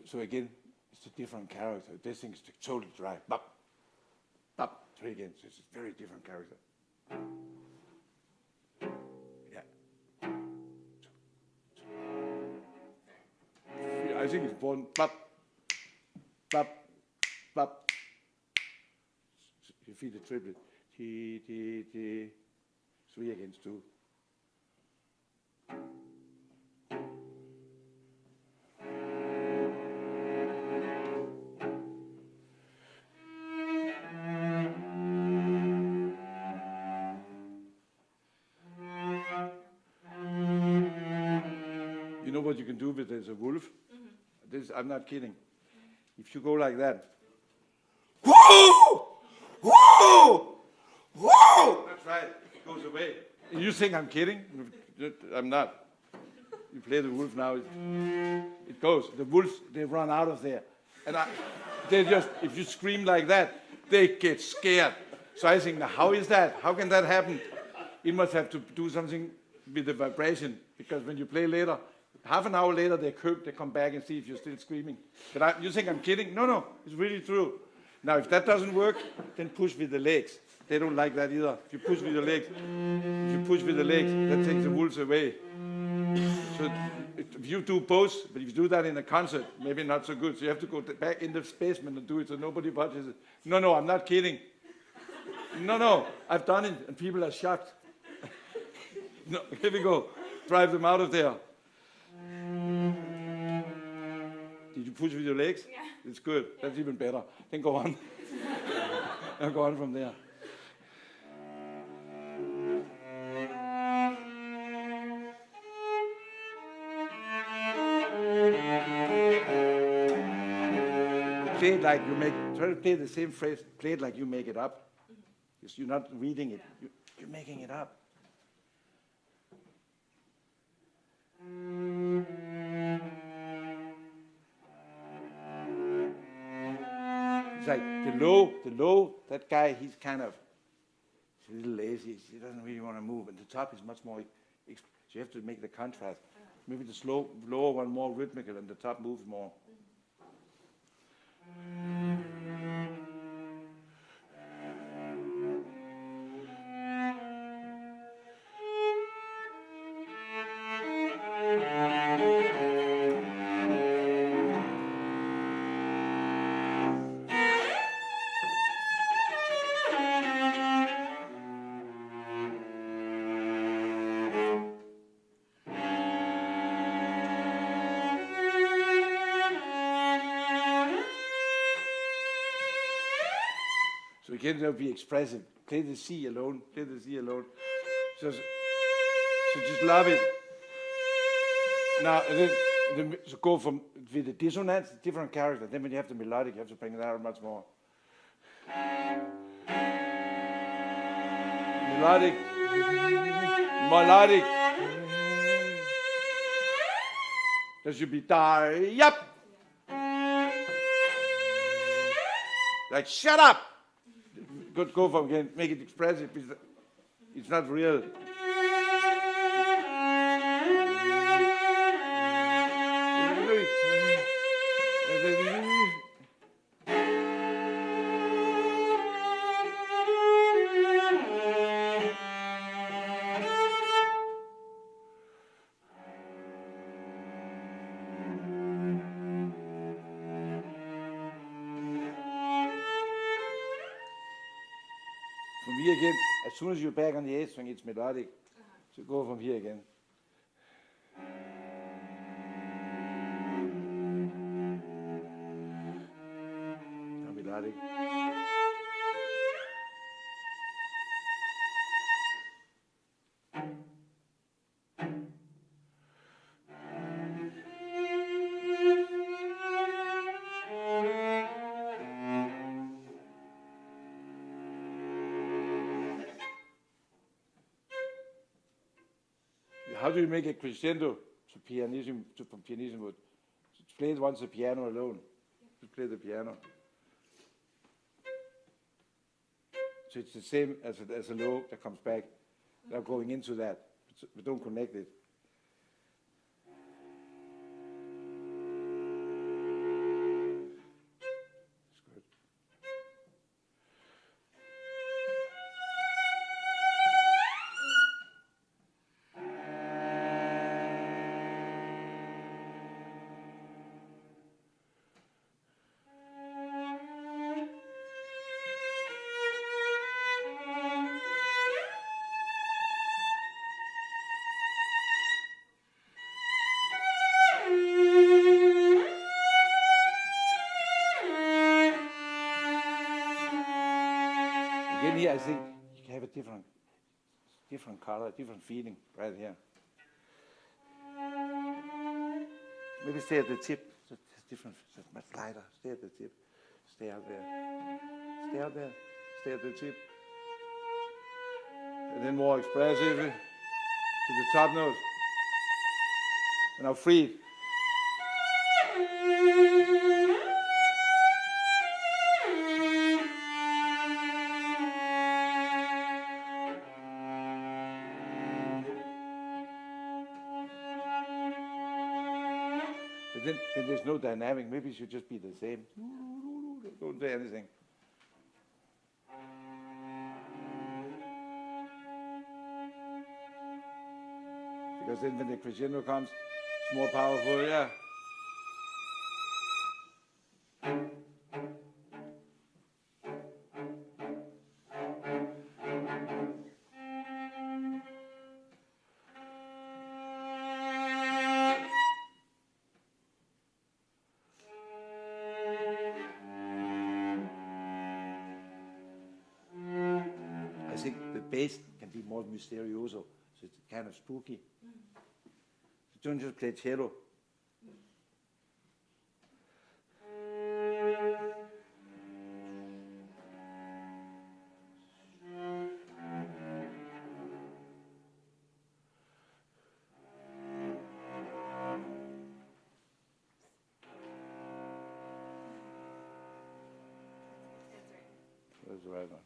So again, it's a different character. This thing is totally dry. Bop. Bop. Try again. So it's a very different character. Yeah. I think it's important. Bop. Bop. Bop. You feel the triplet. T, T, T. 3 against 2. You know what you can do with this, a wolf? Mm-hmm. This, I'm not kidding. If you go like that, whoa, whoa, whoa, that's right, it goes away. You think I'm kidding? I'm not. You play the wolf now, it goes. The wolves, they run out of there. And they just, if you scream like that, they get scared. So I think, now, how is that? How can that happen? You must have to do something with the vibration, because when you play later, half an hour later, they come back and see if you're still screaming. But you think I'm kidding? No, it's really true. Now, if that doesn't work, then push with the legs. They don't like that either. If you push with the legs, that takes the wolves away. So if you do both, but if you do that in a concert, maybe not so good. So you have to go back in the basement and do it so nobody watches it. No, I'm not kidding. No, I've done it, and people are shocked. No, here we go. Drive them out of there. Did you push with your legs? Yeah. It's good. Yeah. That's even better. Then go on. I'll go on from there. Play it like you make. Try to play the same phrase. Play it like you make it up. Because you're not reading it. You're making it up. It's like the low, that guy, he's a little lazy. He doesn't really want to move. And the top is much more, so you have to make the contrast. Maybe the lower one more rhythmical and the top moves more. So again, be expressive. Play the C alone. So just love it. Now, so go from with the dissonance, different character. Then when you have the melodic, you have to bring it out much more. Melodic. That should be yep. Like shut up. Go from again, make it expressive. It's not real. from here again, as soon as you're back on the A string, it's melodic. So go from here again. Now melodic. How do you make a crescendo to pianissimo, from pianissimo? To play it once the piano alone. To play the piano. So it's the same as a low that comes back. Without going into that. We don't connect it. It's good. Again here, I think you can have a different color, different feeling right here. Maybe stay at the tip. It's different, it's much lighter. Stay at the tip. Stay out there. Stay out there. Stay at the tip. And then more expressive to the top note. And now free. But then there's no dynamic. Maybe it should just be the same. Don't do anything. Because then when the crescendo comes, it's more powerful, yeah. I think the bass can be more mysterioso, so it's kind of spooky. So don't just play cello. That's the right one.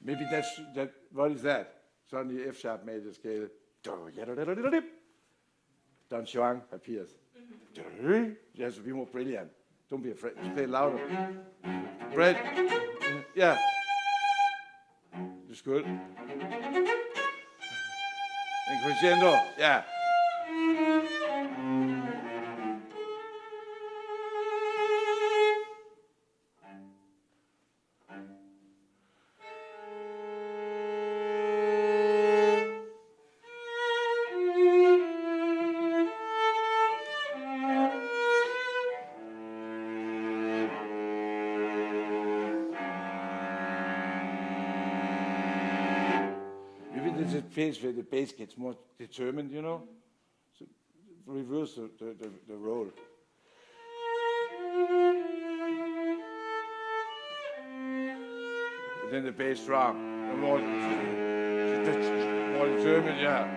Maybe that's that. What is that? Suddenly F sharp major scale. Don Juan appears. You have to be more brilliant. Don't be afraid. Just play louder. Brett. Yeah. It's good. And crescendo. Yeah. There's a phase where the bass gets more determined, you know? So reverse the role. And then the bass strong. And more determined, yeah.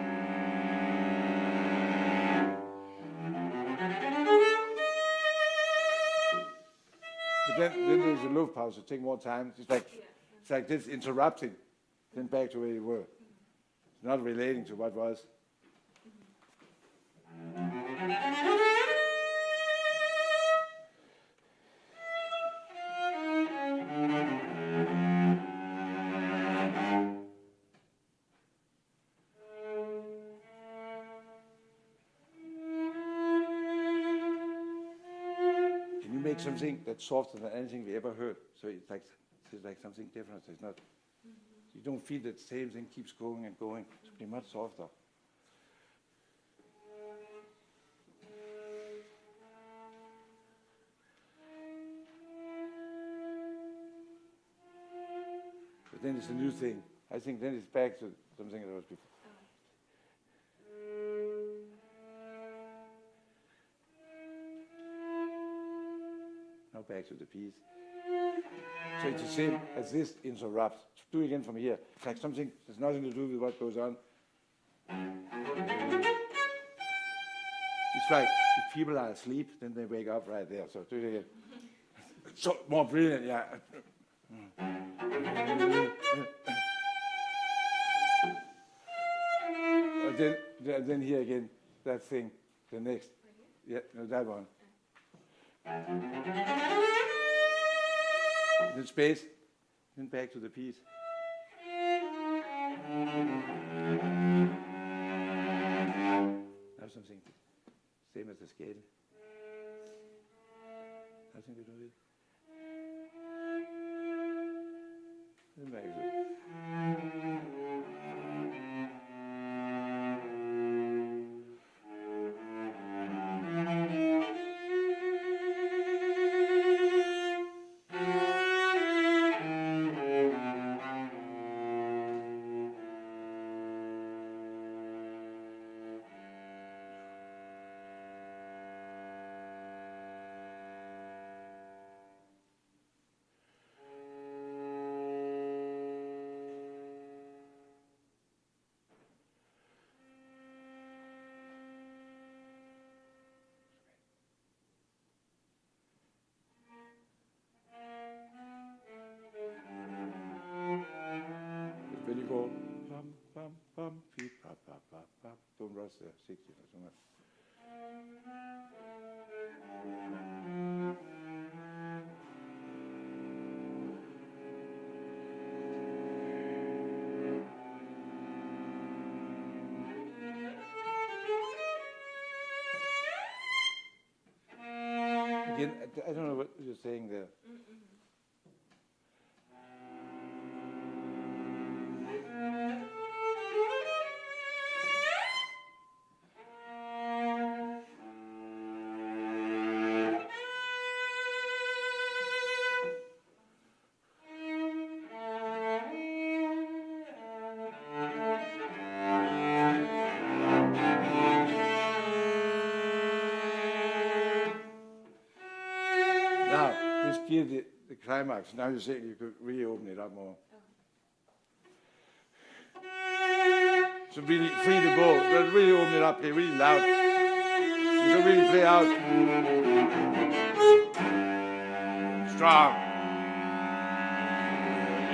But then there's a low pause, so take more time. It's like this interrupting, then back to where you were. Not relating to what was. make something that's softer than anything we ever heard. So it's like something different. It's not. You don't feel that the same thing keeps going and going. It's pretty much softer. But then it's a new thing. I think then it's back to something that was before. Now back to the piece. So it's the same as this interrupt. Do it again from here. It's like something that's nothing to do with what goes on. It's like if people are asleep, then they wake up right there. So do it again. So more brilliant, yeah. Then here again, that thing, the next. Yeah, no, that one. Then space, then back to the piece. Now something same as the scale. Nothing to do with it. Then back to it. When you go bum bum bum beep pop pop pop pop, don't rush there, 60 or something. Again, I don't know what you're saying there. The climax. Now you say you could really open it up more. So really free the bow. Just really open it up, play really loud. You can really play out. Strong.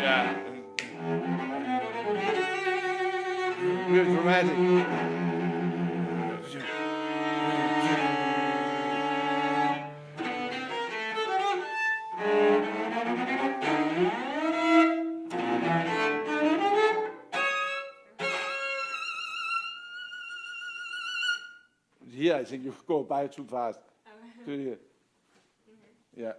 Yeah. Really dramatic. Here, I think you go by too fast. Do it here. Yeah.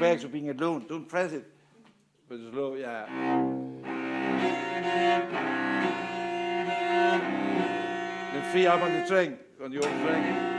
Back to being alone. Don't press it. But it's low, yeah. Then free up on the string, on the open string.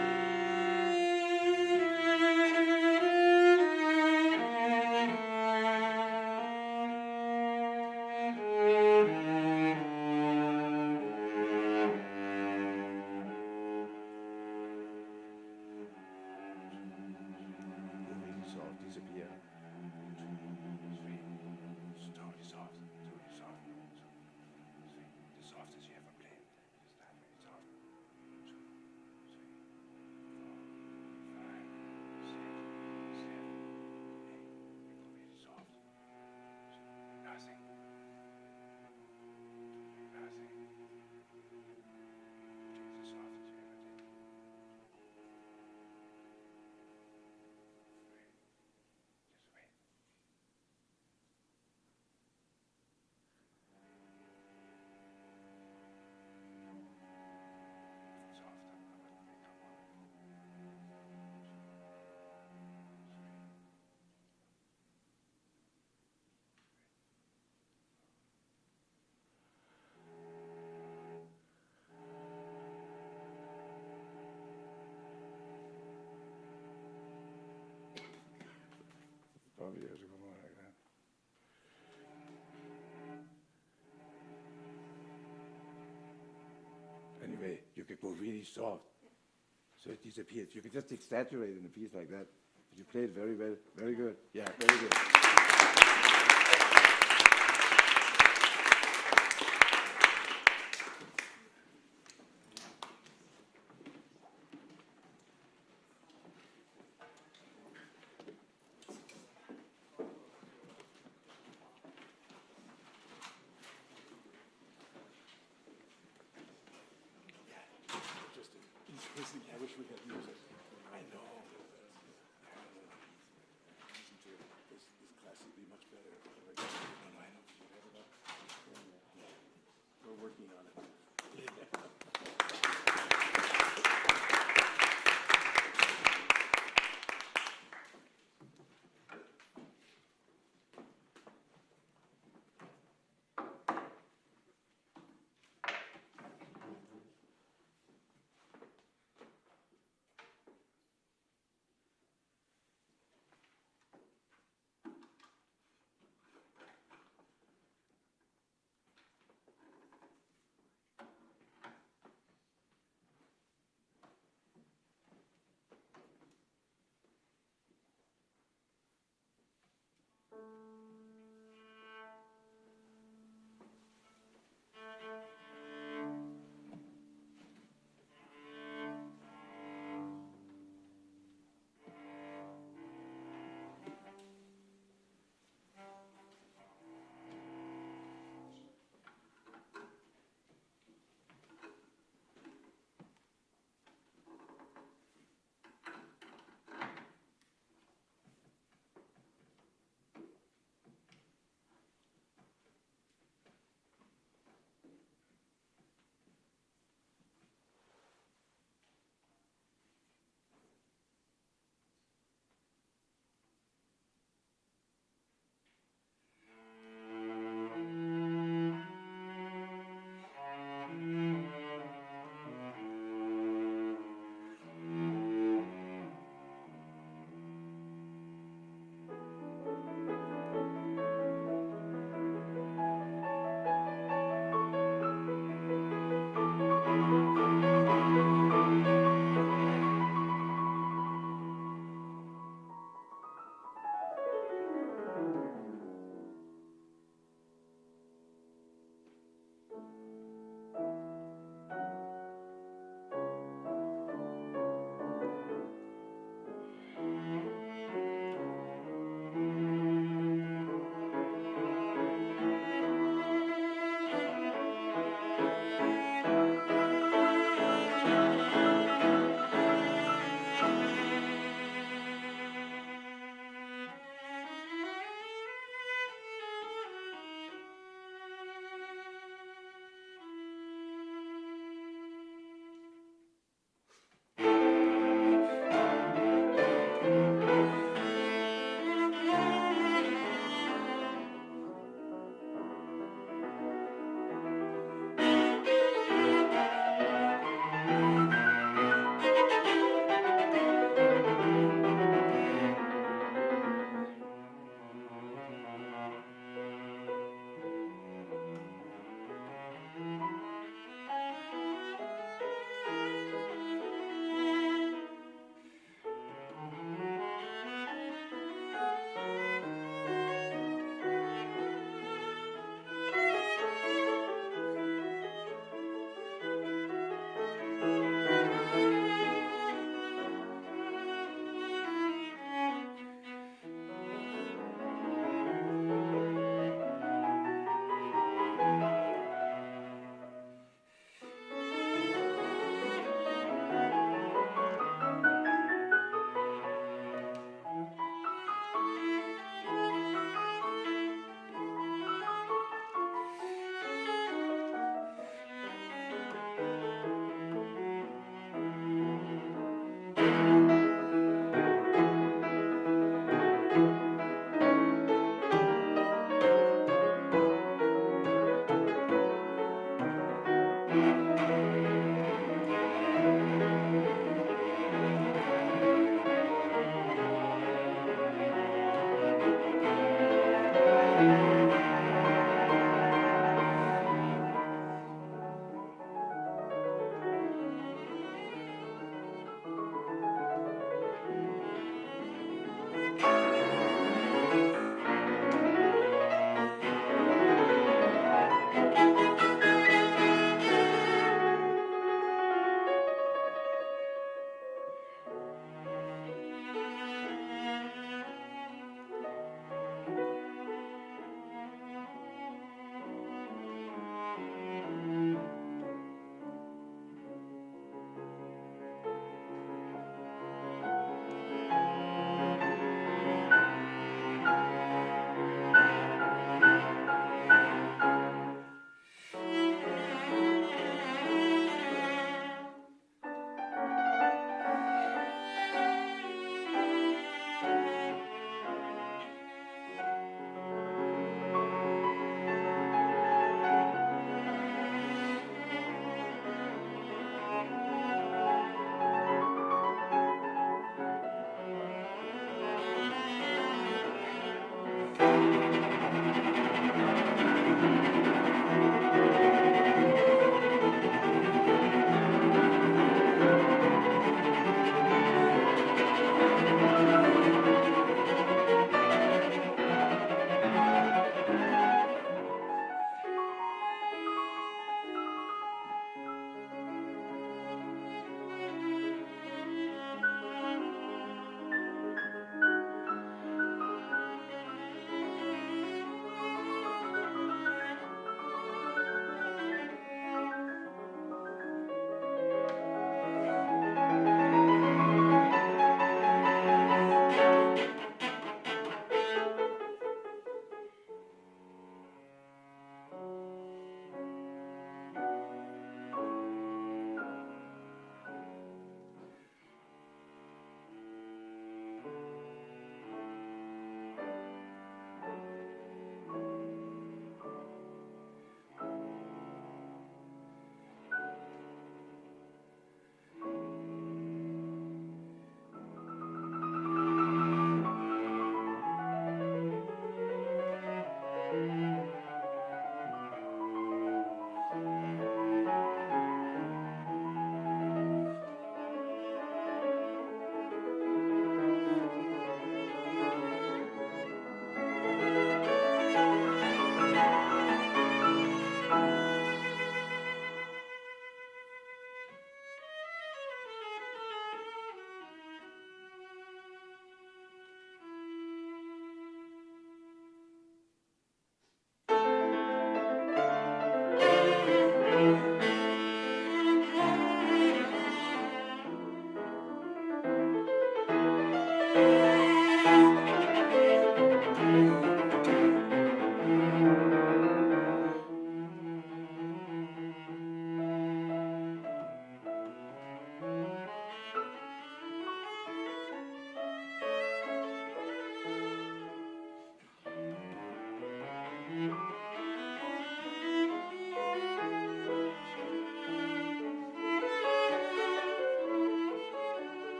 years ago, more like that. Anyway, you could go really soft, so it disappears. You could just exaggerate in a piece like that. But you played very well, very good. Yeah, very good. Just increasing. I wish we had music. I know. Listen to it. This classically much better. I know. We're working on it.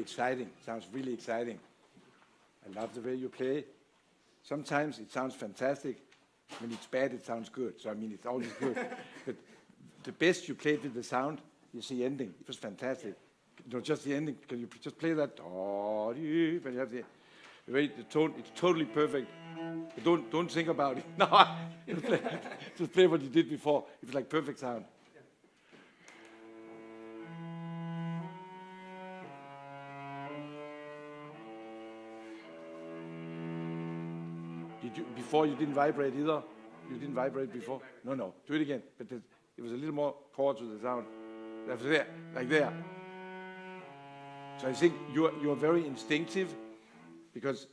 exciting. Sounds really exciting. I love the way you play. Sometimes it sounds fantastic. When it's bad, it sounds good. So I mean, it's always good. But the best you played with the sound is the ending. It was fantastic. No, just the ending. Can you just play that? When you have the way the tone, it's totally perfect. But don't think about it. No, just play what you did before. It's like perfect sound. Before you didn't vibrate either? You didn't vibrate before? No. Do it again. But it was a little more core to the sound. That was there, like there. So I think you are very instinctive, because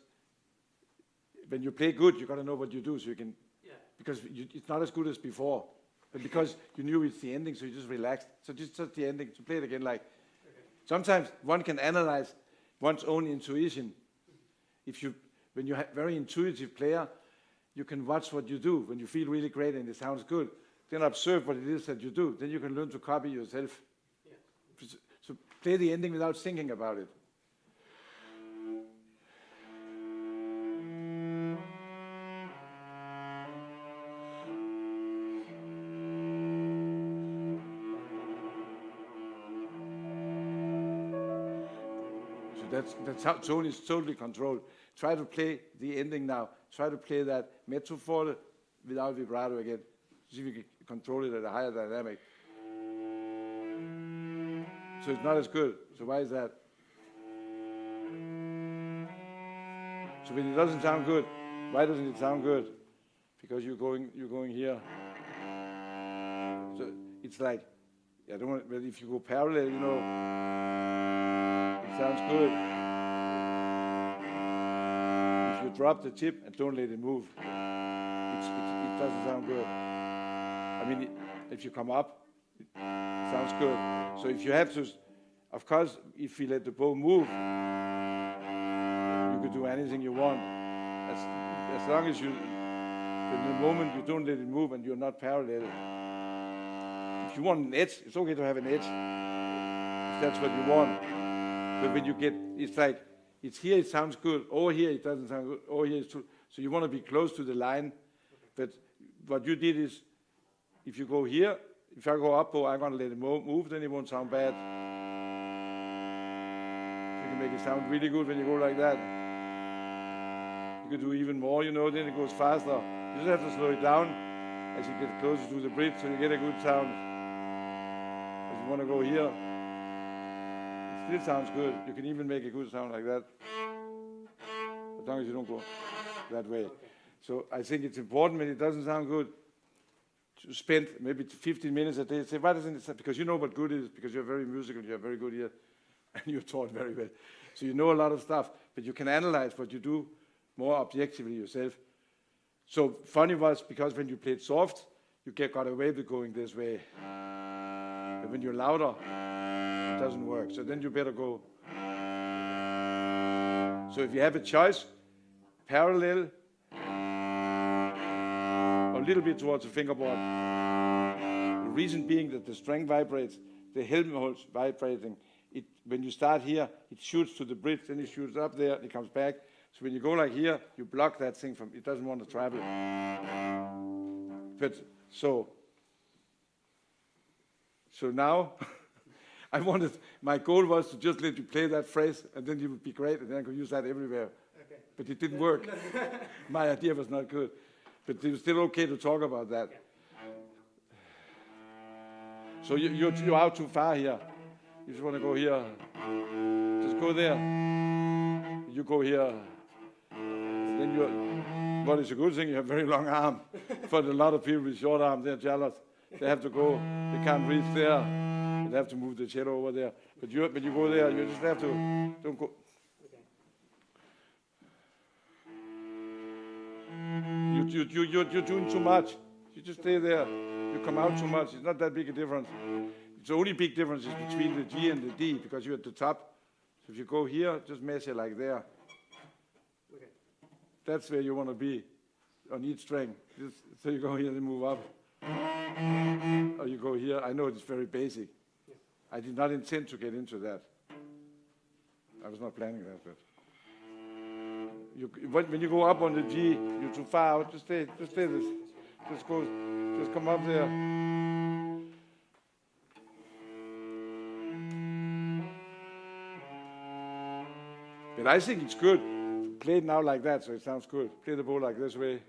when you play good, you got to know what you do, so you can. Yeah. Because it's not as good as before, but because you knew it's the ending, so you just relaxed. So just the ending. So play it again, like. Okay. Sometimes one can analyze one's own intuition. When you're a very intuitive player, you can watch what you do. When you feel really great and it sounds good, then observe what it is that you do. Then you can learn to copy yourself. Yeah. So play the ending without thinking about it. So that's how tone is totally controlled. Try to play the ending now. Try to play that mezzo forte without vibrato again. See if you can control it at a higher dynamic. So it's not as good. So why is that? So when it doesn't sound good, why doesn't it sound good? Because you're going here. So it's like, I don't want. But if you go parallel, it sounds good. You drop the tip and don't let it move. It doesn't sound good. I mean, if you come up, it sounds good. So if you have to, of course, if you let the bow move, you could do anything you want. As long as in the moment you don't let it move and you're not parallel. If you want an edge, it's okay to have an edge, if that's what you want. But when you get, it's like, it's here, it sounds good. Over here, it doesn't sound good. Over here, it's too. So you want to be close to the line. But what you did is, if you go here, if I go up, I'm going to let it move, then it won't sound bad. You can make it sound really good when you go like that. You can do even more, then it goes faster. You just have to slow it down as you get closer to the bridge, so you get a good sound. If you want to go here, it still sounds good. You can even make a good sound like that, as long as you don't go that way. So I think it's important when it doesn't sound good to spend maybe 15 minutes a day. Say, why doesn't it sound? Because you know what good is, because you're very musical, you're very good here, and you're taught very well. So you know a lot of stuff, but you can analyze what you do more objectively yourself. So funny was, because when you played soft, you got away with going this way. But when you're louder, it doesn't work. So then you better go. So if you have a choice, parallel, or a little bit towards the fingerboard. The reason being that the string vibrates, the Helmholtz vibrating. When you start here, it shoots to the bridge, then it shoots up there, it comes back. So when you go like here, you block that thing from, it doesn't want to travel. But so now, my goal was to just let you play that phrase, and then you would be great, and then I could use that everywhere. Okay. But it didn't work. My idea was not good. But it was still okay to talk about that. So you're out too far here. You just want to go here. Just go there. You go here. Then what is a good thing, you have a very long arm. For a lot of people with short arms, they're jealous. They have to go, they can't reach there. They have to move the cello over there. But when you go there, you just have to, don't go. You're doing too much. You just stay there. You come out too much. It's not that big a difference. The only big difference is between the G and the D, because you're at the top. So if you go here, just measure like there. Okay. That's where you want to be on each string. So you go here and move up. Or you go here. I know it's very basic. I did not intend to get into that. I was not planning that, but when you go up on the G, you're too far out. Just stay this. Just come up there. But I think it's good. Play it now like that, so it sounds good. Play the bow like this way.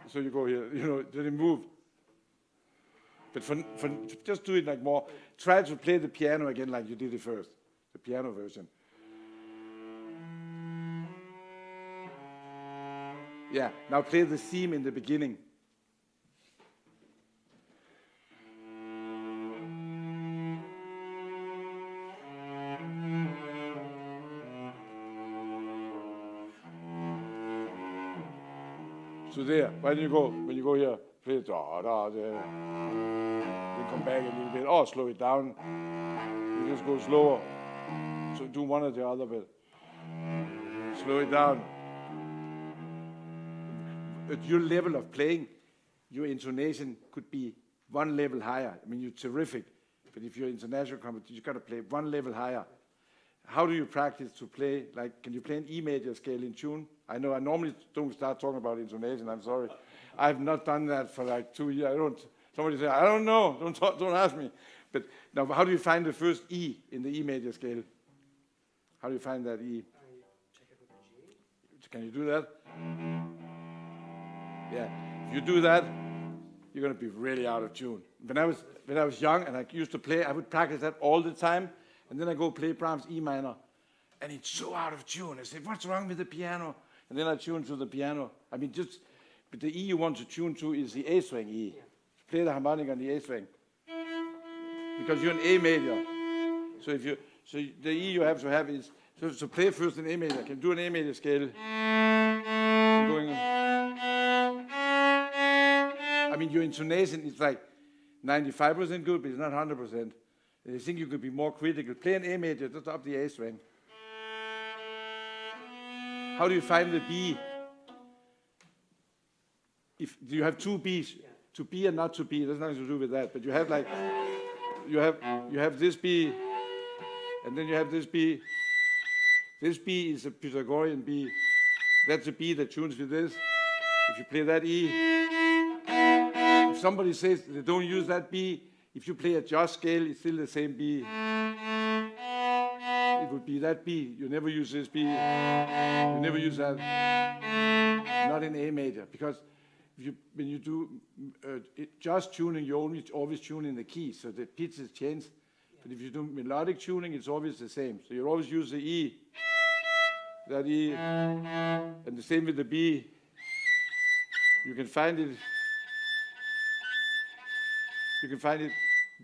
So you go here, let it move. But just do it like more. Try to play the piano again like you did it first, the piano version. Yeah, now play the theme in the beginning. So there, when you go here, play it, there. Then come back a little bit, or slow it down. You just go slower. So do one or the other bit. Slow it down. At your level of playing, your intonation could be one level higher. I mean, you're terrific, but if you're international competition, you've got to play one level higher. How do you practice to play? Like, can you play an E major scale in tune? I know I normally don't start talking about intonation. I'm sorry. I've not done that for like 2 years. Somebody say, I don't know. Don't ask me. But now, how do you find the first E in the E major scale? How do you find that E? Check it with the G. Can you do that? Yeah. If you do that, you're going to be really out of tune. When I was young and I used to play, I would practice that all the time. And then I go play Brahms E minor, and it's so out of tune. I said, what's wrong with the piano? And then I tune to the piano. I mean, but the E you want to tune to is the A string E. Yeah. Play the harmonic on the A string. Because you're an A major. So the E you have to have is, so play first an A major. Can you do an A major scale? I mean, your intonation is like 95% good, but it's not 100%. I think you could be more critical. Play an A major, just up the A string. How do you find the B? Do you have two Bs? Yeah. To B and not to B. There's nothing to do with that. But you have like, you have this B, and then you have this B. This B is a Pythagorean B. That's a B that tunes with this. If you play that E, if somebody says they don't use that B, if you play a just scale, it's still the same B. It would be that B. You never use this B. You never use that. Not in A major. Because when you do just tuning, you always tune in the key, so the pitches change. But if you do melodic tuning, it's always the same. So you always use the E, that E, and the same with the B. You can find it. You can find it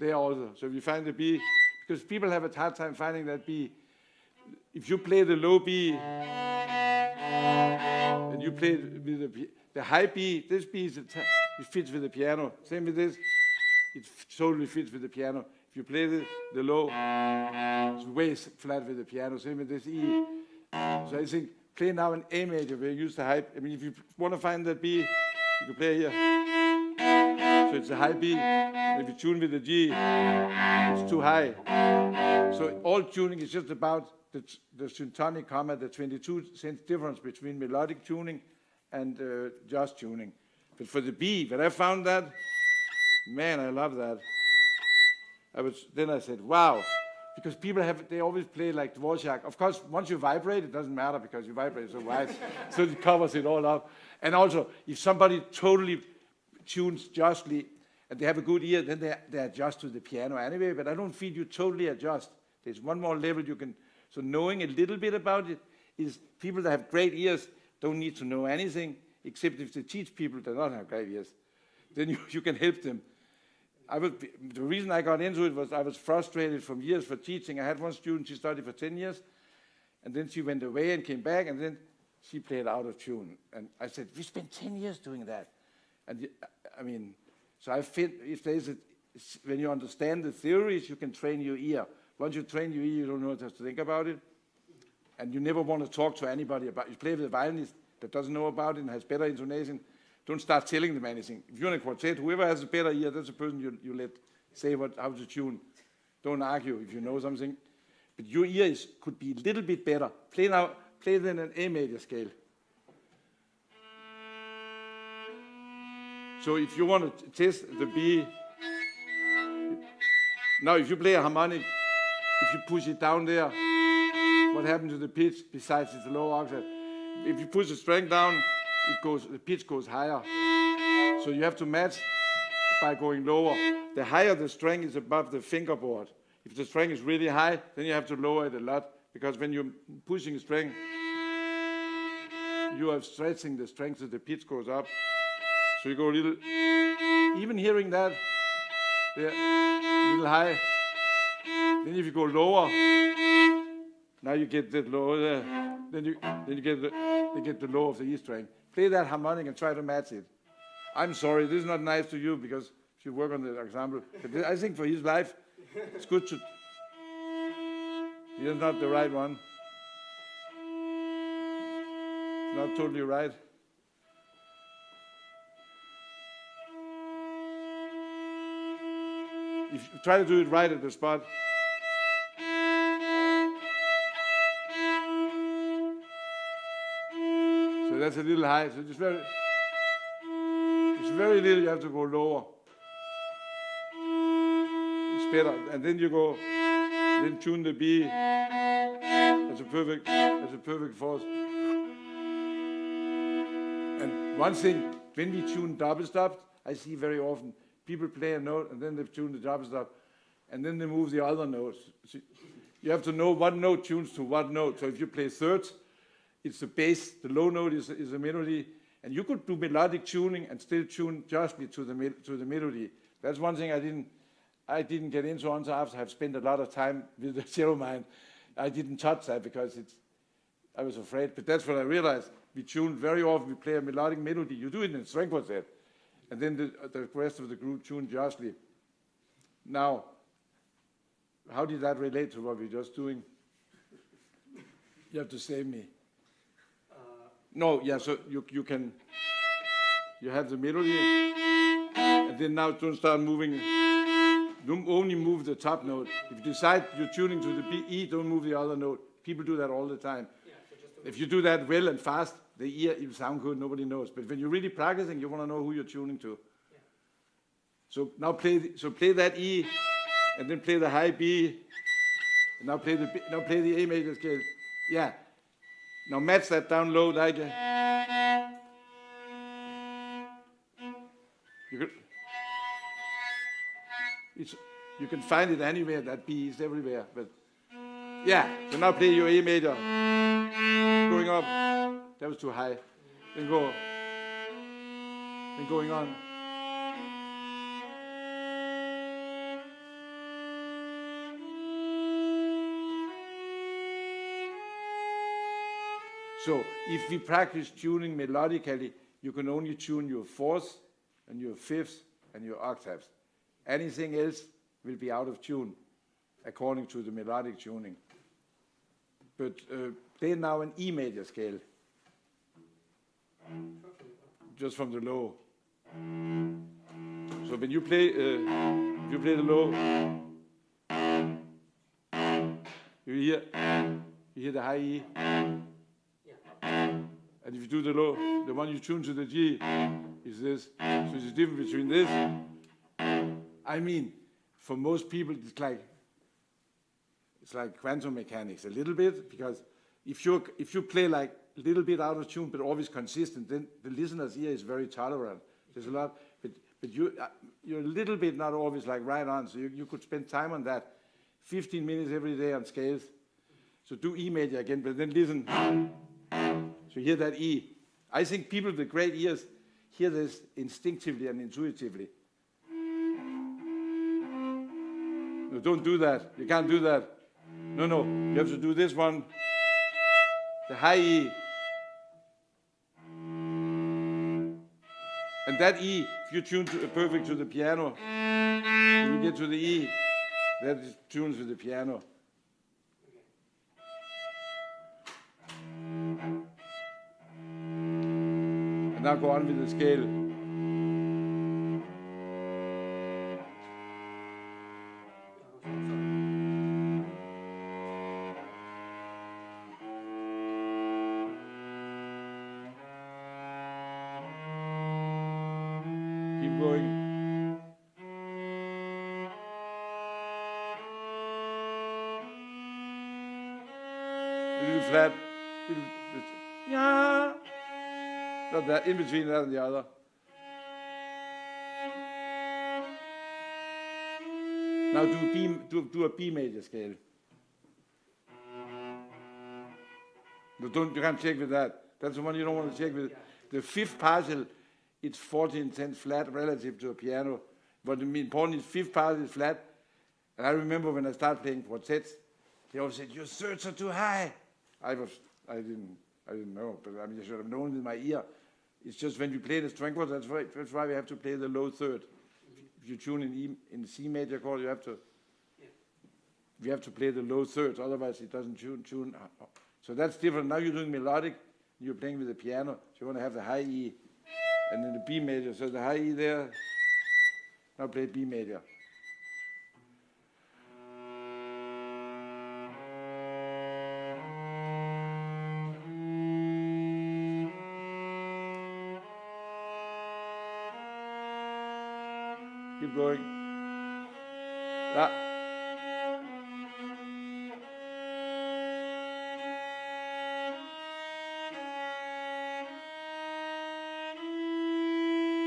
there also. So if you find the B, because people have a hard time finding that B. If you play the low B, and you play with the high B, this B it fits with the piano. Same with this, it totally fits with the piano. If you play the low, it's way flat with the piano. Same with this E. So I think play now an A major where you use the high. I mean, if you want to find that B, you can play here. So it's a high B. If you tune with the G, it's too high. So all tuning is just about the syntonic comma, the 22-cent difference between melodic tuning and just tuning. But for the B, when I found that, man, I love that. Then I said, wow. Because people they always play like Dvorak. Of course, once you vibrate, it doesn't matter because you vibrate so wide. So it covers it all up. And also, if somebody totally tunes justly and they have a good ear, then they adjust to the piano anyway. But I don't feel you totally adjust. There's one more level you can. So knowing a little bit about it is people that have great ears don't need to know anything, except if they teach people that don't have great ears. Then you can help them. The reason I got into it was I was frustrated from years for teaching. I had one student, she studied for 10 years, and then she went away and came back, and then she played out of tune. And I said, we spent 10 years doing that. And I mean, so I feel if there's when you understand the theories, you can train your ear. Once you train your ear, you don't know what to think about it. And you never want to talk to anybody about it. You play with a violinist that doesn't know about it and has better intonation. Don't start telling them anything. If you're in a quartet, whoever has a better ear, that's the person you let say how to tune. Don't argue if you know something. But your ear could be a little bit better. Play it in an A major scale. So if you want to test the B, now if you play a harmonic, if you push it down there, what happens to the pitch besides it's a low octave? If you push the string down, the pitch goes higher. So you have to match by going lower. The higher the string is above the fingerboard. If the string is really high, then you have to lower it a lot, because when you're pushing a string, you are stretching the string so the pitch goes up. So you go a little, even hearing that, there, a little high. Then if you go lower, now you get the low there. Then you get the low of the E string. Play that harmonic and try to match it. I'm sorry, this is not nice to you because you work on the example. But I think for his life, it's good to. He is not the right one. Not totally right. If you try to do it right at the spot. So that's a little high. So it's very little. You have to go lower. It's better, and then you go. Then tune the B as a perfect fourth. And one thing, when we tune double stops, I see very often people play a note and then they tune the double stop, and then they move the other notes. So you have to know what note tunes to what note. So if you play thirds, it's the bass. The low note is the melody, and you could do melodic tuning and still tune justly to the melody. That's one thing I didn't get into until after I've spent a lot of time with the cello mind. I didn't touch that because I was afraid. But that's what I realized. We tune very often. We play a melodic melody. You do it in a string quartet, and then the rest of the group tune justly. Now, how did that relate to what we're just doing? You have to save me. No, yeah. So you can. You have the melody, and then now don't start moving. Don't only move the top note. If you decide you're tuning to the B, E, don't move the other note. People do that all the time. If you do that well and fast, the ear will sound good, nobody knows. But when you're really practicing, you want to know who you're tuning to. Yeah. So now play that E, and then play the high B, and now play the A major scale. Yeah. Now match that down low like you can find it anywhere. That B is everywhere. But yeah. So now play your A major. Going up. That was too high. Then go. Then going on. So if we practice tuning melodically, you can only tune your fourths and your fifths and your octaves. Anything else will be out of tune according to the melodic tuning. But play now an E major scale, just from the low. So when you play, the low, you hear the high E. And if you do the low, the one you tune to the G is this. So there's a difference between this. I mean, for most people, it's like quantum mechanics a little bit, because if you play like a little bit out of tune but always consistent, then the listener's ear is very tolerant. There's a lot, but you're a little bit not always like right on. So you could spend time on that, 15 minutes every day on scales. So do E major again, but then listen. So hear that E. I think people with great ears hear this instinctively and intuitively. No, don't do that. You can't do that. No. You have to do this one. The high E. And that E, if you tune perfect to the piano, when you get to the E, that is tunes with the piano. And now go on with the scale. A little flat. Yeah. Not that, in between that and the other. Now do a B major scale. No, you can't check with that. That's the one you don't want to check with. The fifth partial, it's 14/10 flat relative to a piano. But the important is fifth partial is flat. And I remember when I started playing quartets, they always said, your thirds are too high. I didn't know, but I mean, I should have known in my ear. It's just when you play the string chord, that's why we have to play the low third. If you tune in the C major chord, you have to play the low thirds, otherwise it doesn't tune. So that's different. Now you're doing melodic, you're playing with the piano, so you want to have the high E, and then the B major. So the high E there, now play B major. Keep going.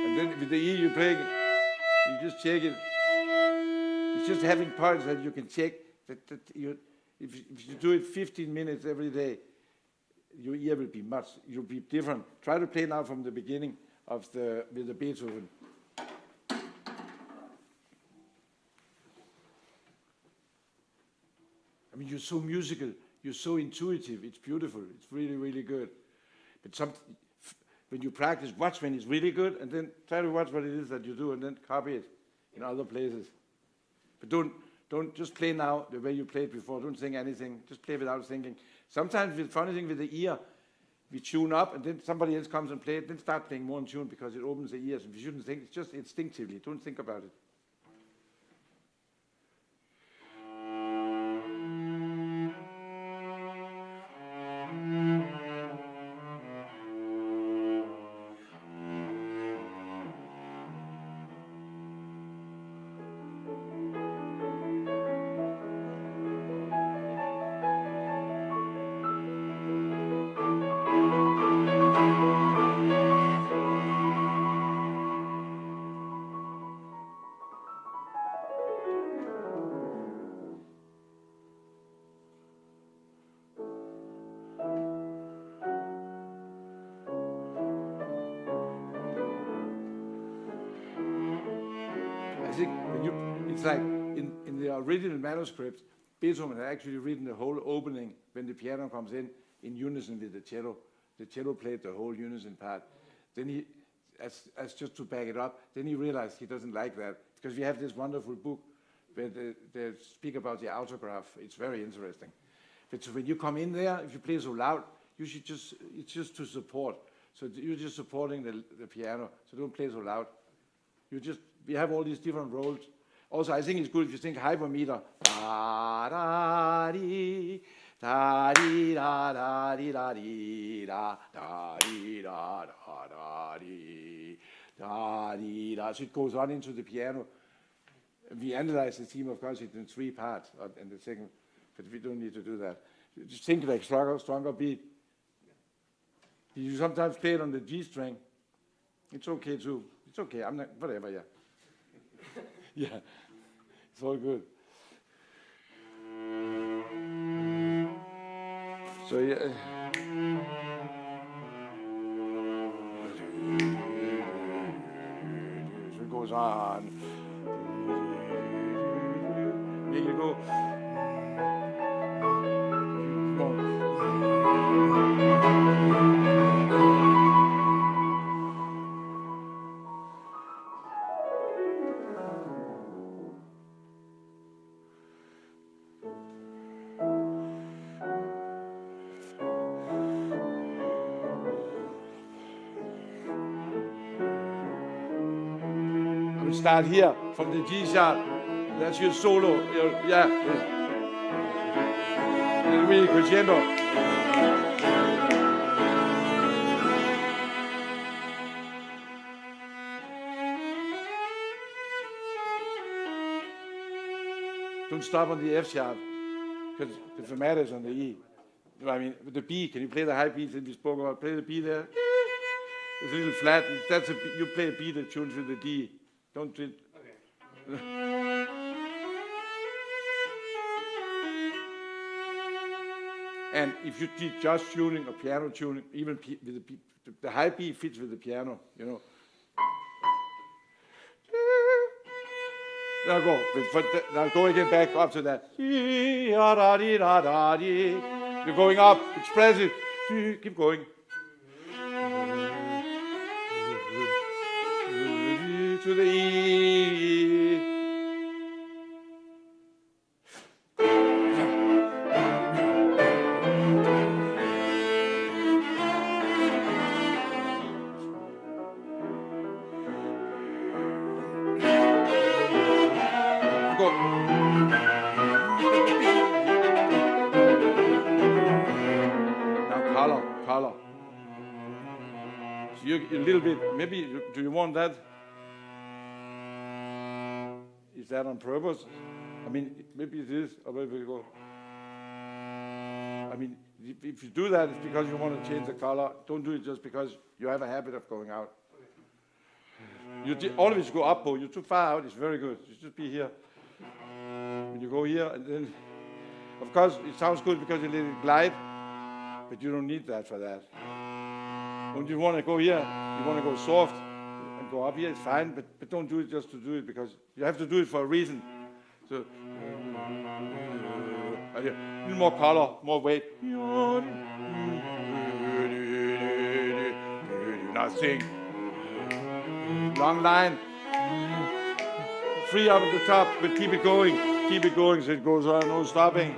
And then with the E you play, you just check it. It's just having parts that you can check. If you do it 15 minutes every day, your ear will be you'll be different. Try to play now from the beginning with the Beethoven. I mean, you're so musical, you're so intuitive, it's beautiful, it's really, really good. But when you practice, watch when it's really good, and then try to watch what it is that you do, and then copy it in other places. But don't just play now the way you played before, don't think anything, just play without thinking. Sometimes the funny thing with the ear, we tune up, and then somebody else comes and plays, then start playing more in tune, because it opens the ears, and we shouldn't think, it's just instinctively, don't think about it. It's like in the original manuscript, Beethoven had actually written the whole opening when the piano comes in unison with the cello. The cello played the whole unison part. Then he, as just to back it up, then he realized he doesn't like that, because we have this wonderful book where they speak about the autograph. It's very interesting. But so when you come in there, if you play so loud, you should it's just to support. So you're just supporting the piano, so don't play so loud. We have all these different roles. Also, I think it's good if you think hypermeter. Da da dee, da dee da da dee da dee da da dee da da da dee da dee da. So it goes on into the piano. We analyze the theme, of course, it's in 3 parts, and the second, but we don't need to do that. Just think like stronger beat. You sometimes play it on the G string. It's okay too. It's okay. I'm not, whatever, yeah. Yeah, it's all good. So, yeah. So it goes on. Here you go. Start here from the G sharp. That's your solo. Yeah. Really crescendo. Don't stop on the F sharp, because the fermata is on the E. I mean, with the B, can you play the high B that we spoke about? Play the B there. It's a little flat. That's a B. You play a B that tunes with the D. Don't do it. And if you teach just tuning or piano tuning, even with the high B fits with the piano, you know. Now go. Now go again back up to that. You're going up. Express it. Keep going. To the E. Color. So you a little bit, maybe, do you want that? Is that on purpose? I mean, maybe it is, or maybe you go. I mean, if you do that, it's because you want to change the color. Don't do it just because you have a habit of going out. You always go up, you're too far out, it's very good. You should be here. When you go here, and then, of course, it sounds good because you let it glide. But you don't need that for that. When you want to go here, you want to go soft and go up here, it's fine, but don't do it just to do it because you have to do it for a reason. So, a little more color, more weight. Nothing. Long line. Free up at the top, but keep it going. Keep it going so it goes on, no stopping.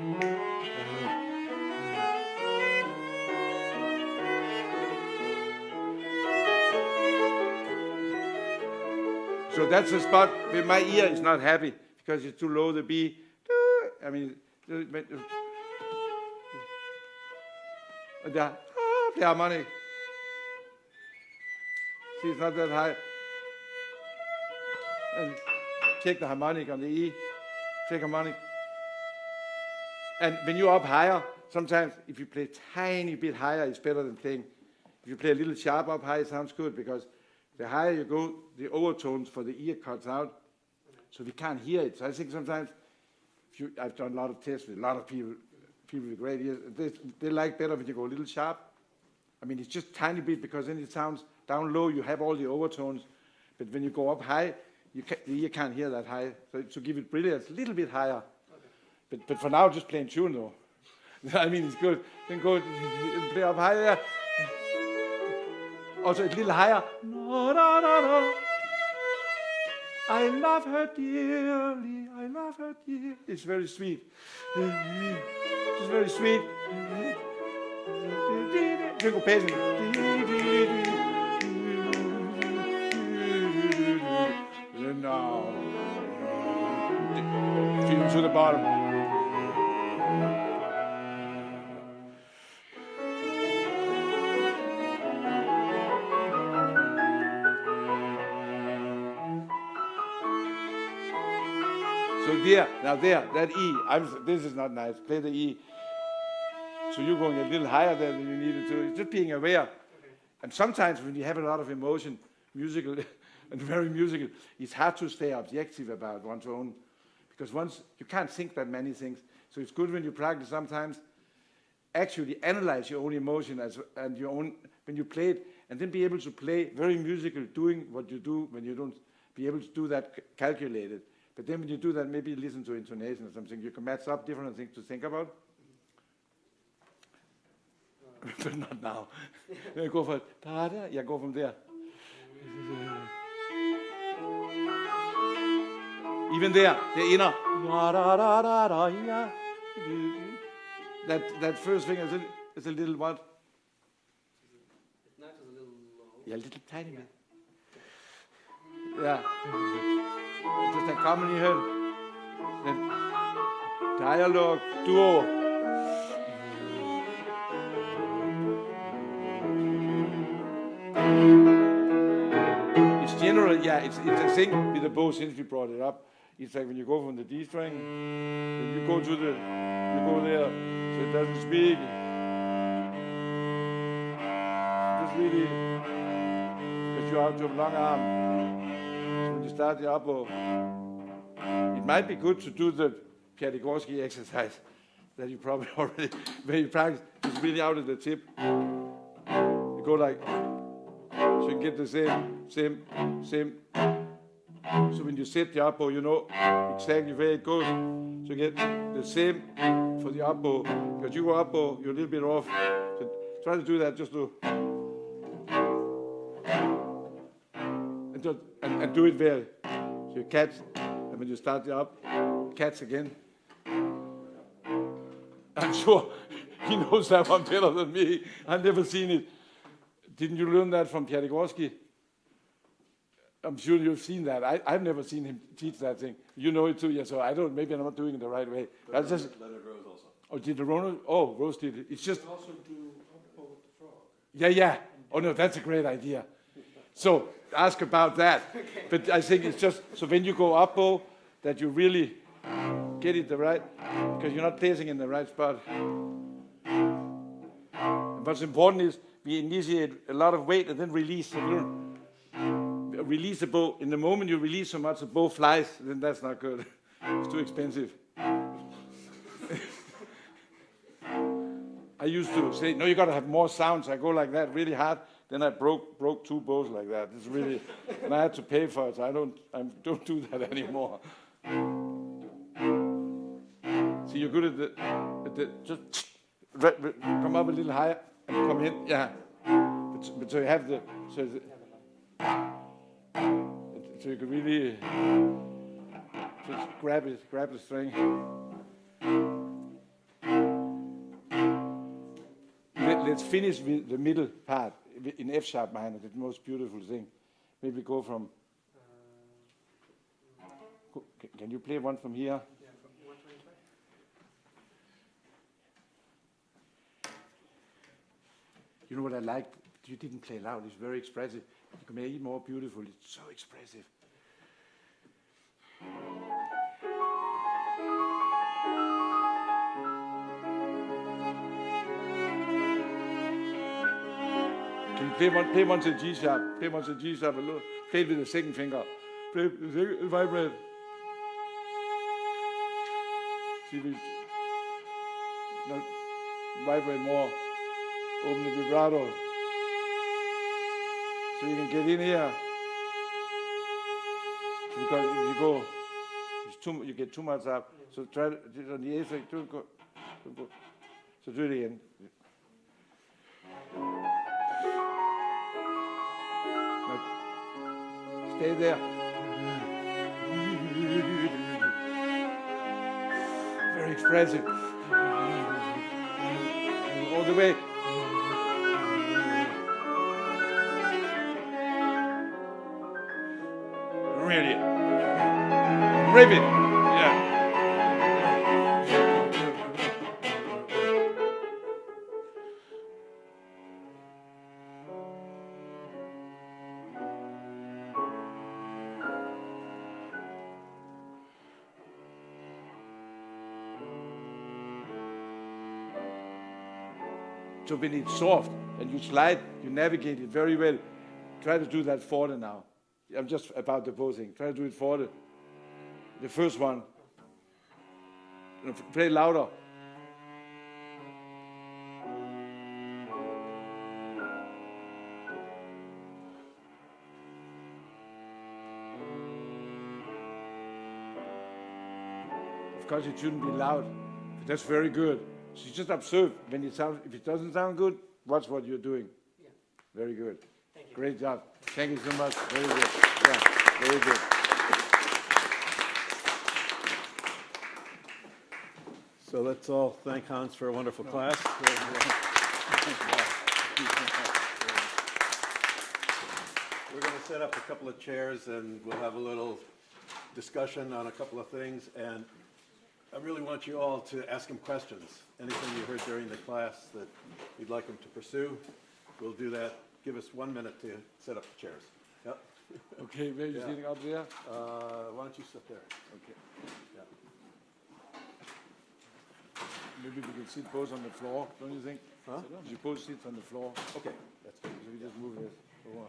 So that's the spot where my ear is not happy because it's too low, the B. I mean, the harmonic. See, it's not that high. And check the harmonic on the E. Check harmonic. And when you're up higher, sometimes if you play a tiny bit higher, it's better than playing. If you play a little sharp up high, it sounds good because the higher you go, the overtones for the ear cuts out, so we can't hear it. So I think sometimes, I've done a lot of tests with a lot of people with great ears. They like better when you go a little sharp. I mean, it's just a tiny bit because then it sounds down low. You have all the overtones, but when you go up high, the ear can't hear that high. So to give it brilliance, a little bit higher. But for now, just plain tune though. I mean, it's good. Then go play up high there. Also, a little higher. No, no, no, no. I love her dearly. I love her dearly. It's very sweet. It's very sweet. You go pacing. Then now, feel to the bottom. So there, now there, that E, this is not nice. Play the E. So you're going a little higher there than you needed to. It's just being aware. And sometimes when you have a lot of emotion, musical and very musical, it's hard to stay objective about one's own. Because once you can't think that many things. So it's good when you practice sometimes, actually analyze your own emotion and your own, when you play it, and then be able to play very musical, doing what you do when you don't be able to do that calculated. But then when you do that, maybe listen to intonation or something. You can match up different things to think about. But not now. Go for it. Yeah, go from there. Even there, the inner. That first thing is a little what? It's not just a little low. Yeah, a little tiny bit. Yeah. Just a harmony here. Then dialogue, duo. It's general, yeah, it's a thing with the bow since we brought it up. It's like when you go from the D string, then you go there, so it doesn't speak. it's really, because you have to have a long arm. So when you start the up bow, it might be good to do the Piatigorsky exercise that you probably already, where you practice, just really out at the tip. You go like, so you get the same. So when you set the up bow, you know exactly where it goes. So you get the same for the up bow. Because you go up bow, you're a little bit off. So try to do that, just to, and do it well. So you catch, and when you start the up, catch again. I'm sure he knows that one better than me. I've never seen it. Didn't you learn that from Piatigorsky? I'm sure you've seen that. I've never seen him teach that thing. You know it too, yeah, so I don't, maybe I'm not doing it the right way. Leonard Rose also. Oh, did the Ronald? Oh, Rose did it. It's just, Also do up with the frog. yeah. Oh no, that's a great idea. So ask about that. But I think it's just, so when you go up bow, that you really get it the right, because you're not placing in the right spot. And what's important is we initiate a lot of weight and then release. So you don't release the bow. In the moment you release so much, the bow flies, then that's not good. It's too expensive. I used to say, no, you got to have more sounds. I go like that really hard. Then I broke 2 bows like that. It's really, and I had to pay for it. So I don't do that anymore. See, you're good at the just come up a little higher and come in. Yeah. But so you have so you can really just grab the string. Let's finish with the middle part in F sharp minor, the most beautiful thing. Maybe go from. Can you play one from here? Yeah, from 125. You know what I liked? You didn't play loud. It's very expressive. You can make it more beautiful. It's so expressive. Can you play one to G sharp? Play one to G sharp a little. Play it with the second finger. Play it with the second, vibrate. See if no, vibrate more. Open the vibrato. So you can get in here. Because if you go, you get too much up. So try to, on the A string, don't go. So do it again. Now, stay there. Very expressive. All the way. Really. Rip it. Yeah. So when it's soft and you slide, you navigate it very well. Try to do that for now. I'm just about the posing. Try to do it for the first one. Play louder. Of course, it shouldn't be loud. But that's very good. So you just observe when it sounds. If it doesn't sound good, watch what you're doing. Yeah. Very good. Thank you. Great job. Thank you so much. Very good. Yeah, very good. So let's all thank Hans for a wonderful class. We're going to set up a couple of chairs and we'll have a little discussion on a couple of things. And I really want you all to ask him questions. Anything you heard during the class that you'd like him to pursue, we'll do that. Give us 1 minute to set up the chairs. Yep. Okay, where are you Yeah. sitting up there? Why don't you sit there? Okay. Yeah. Maybe we can sit both on the floor, don't you think? Huh? You both sit on the floor. Okay, that's good. we just move this over.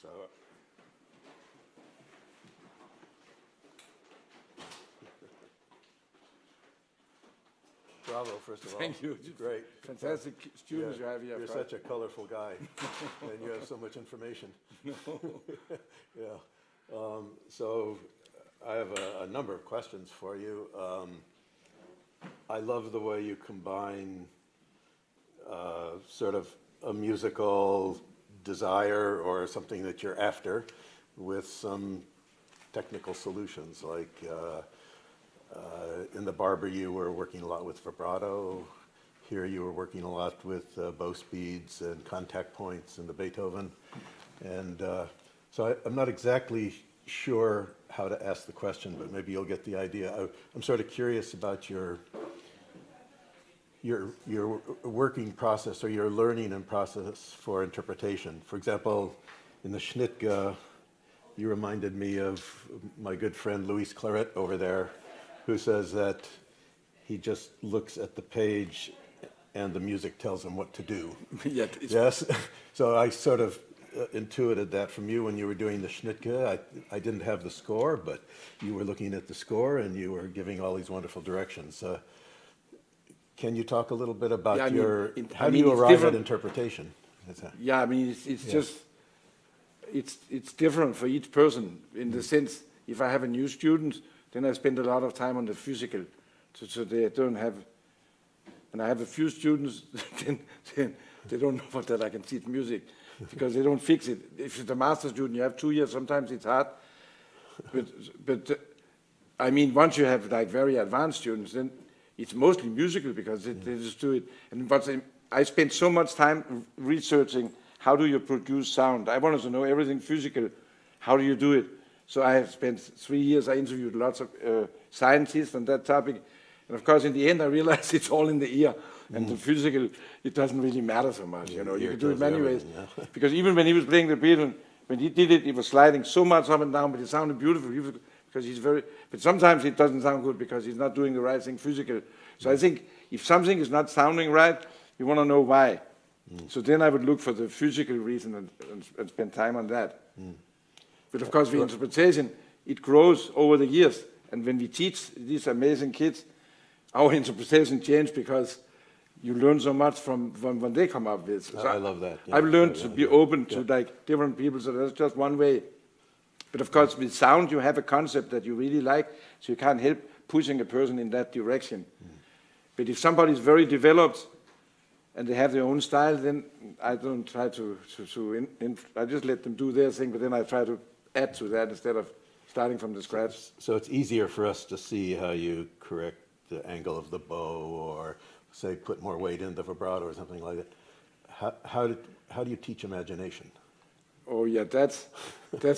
So, bravo, first of all. Thank you. Great. Fantastic students you have here. You're Fred. such a colorful guy, and you have so much information. Yeah. So I have a number of questions for you. I love the way you combine sort of a musical desire or something that you're after with some technical solutions. Like in the Barber, you were working a lot with vibrato. Here you were working a lot with bow speeds and contact points in the Beethoven. And so I'm not exactly sure how to ask the question, but maybe you'll get the idea. I'm sort of curious about your working process or your learning and process for interpretation. For example, in the Schnittke, you reminded me of my good friend Luis Claret over there, who says that he just looks at the page and the music tells him what to do. Yeah, Yes? So I sort of intuited that from you when you were doing the Schnittke. I didn't have the score, but you were looking at the score and you were giving all these wonderful directions. Can you talk a little bit about how do you arrive at different. interpretation? Yeah, I mean, it's just, it's different for each person in the sense, if I have a new student, then I spend a lot of time on the physical, so they don't have, and I have a few students, then they don't know that I can teach music, because they don't fix it. If it's a master student, you have 2 years, sometimes it's hard, but I mean, once you have like very advanced students, then it's mostly musical because they just do it. And I spent so much time researching how do you produce sound. I wanted to know everything physical. How do you do it? So I have spent 3 years. I interviewed lots of scientists on that topic. And of course, in the end, I realized it's all in the ear. And the physical, it doesn't really matter so much. You know, you can do it many ways. Yeah. Because even when he was playing the Bienen, when he did it, he was sliding so much up and down, but it sounded beautiful. Because he's very, but sometimes it doesn't sound good because he's not doing the right thing physical. So I think if something is not sounding right, you want to know why. So then I would look for the physical reason and spend time on that. But of course, the interpretation, it grows over the years. And when we teach these amazing kids, our interpretation changes because you learn so much from when they come up with. So I love that. Yeah. I've learned to be open to like different people, so that's just one way. But of course, with sound, you have a concept that you really like, so you can't help pushing a person in that direction. But if somebody is very developed and they have their own style, then I don't try I just let them do their thing, but then I try to add to that instead of starting from the scratch. So it's easier for us to see how you correct the angle of the bow or, say, put more weight in the vibrato or something like that. How do you teach imagination? Oh yeah, that's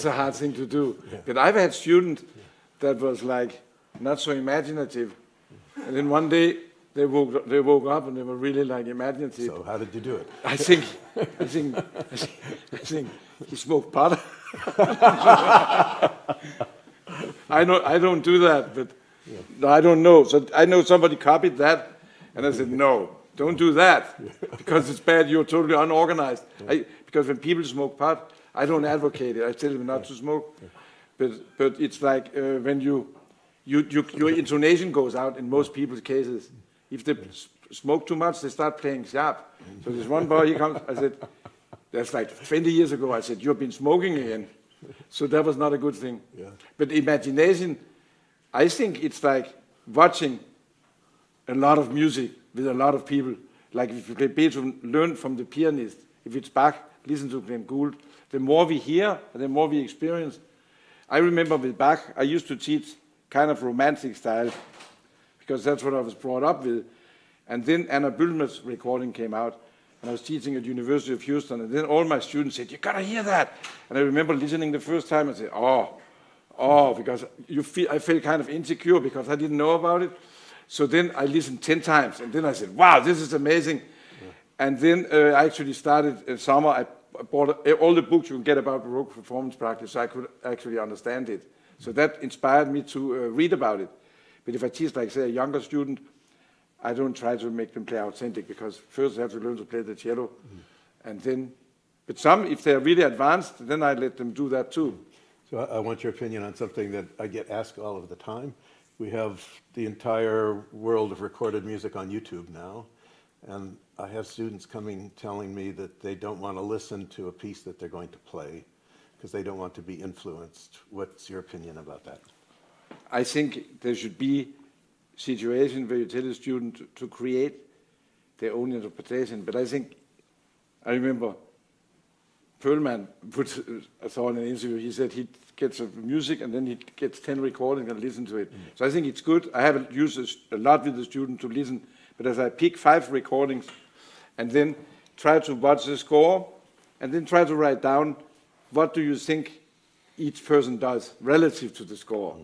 a hard thing to do. But I've had students that was like not so imaginative, and then one day they woke up and they were really like imaginative. So how did you do it? I think he smoked pot. I don't do that, but no, I don't know. So I know somebody copied that, and I said no, don't do that because it's bad. You're totally unorganized. Because when people smoke pot, I don't advocate it. I tell them not to smoke. But it's like when your intonation goes out in most people's cases. If they smoke too much, they start playing sharp. So there's one boy, he comes, I said, that's like 20 years ago, I said, you've been smoking again. So that was not a good thing. Yeah. But imagination, I think it's like watching a lot of music with a lot of people. Like if you play Beethoven, learn from the pianist. If it's Bach, listen to Glenn Gould. The more we hear, the more we experience. I remember with Bach, I used to teach kind of romantic style because that's what I was brought up with. And then Anna Bülmer's recording came out, and I was teaching at University of Houston, and then all my students said, you gotta hear that. And I remember listening the first time and said, oh, because I felt kind of insecure because I didn't know about it. So then I listened 10 times, and then I said, wow, this is amazing. Yeah. And then I actually started in summer, I bought all the books you can get about Baroque performance practice, so I could actually understand it. So that inspired me to read about it. But if I teach, like say, a younger student, I don't try to make them play authentic, because first they have to learn to play the cello, and then, but some, if they're really advanced, then I let them do that too. So I want your opinion on something that I get asked all of the time. We have the entire world of recorded music on YouTube now, and I have students coming telling me that they don't want to listen to a piece that they're going to play because they don't want to be influenced. What's your opinion about that? I think there should be situation where you tell a student to create their own interpretation, but I think, I remember Perlman I saw in an interview, he said he gets a music and then he gets 10 recordings and listen to it. So I think it's good. I haven't used this a lot with the student to listen, but as I pick 5 recordings and then try to watch the score and then try to write down what do you think each person does relative to the score.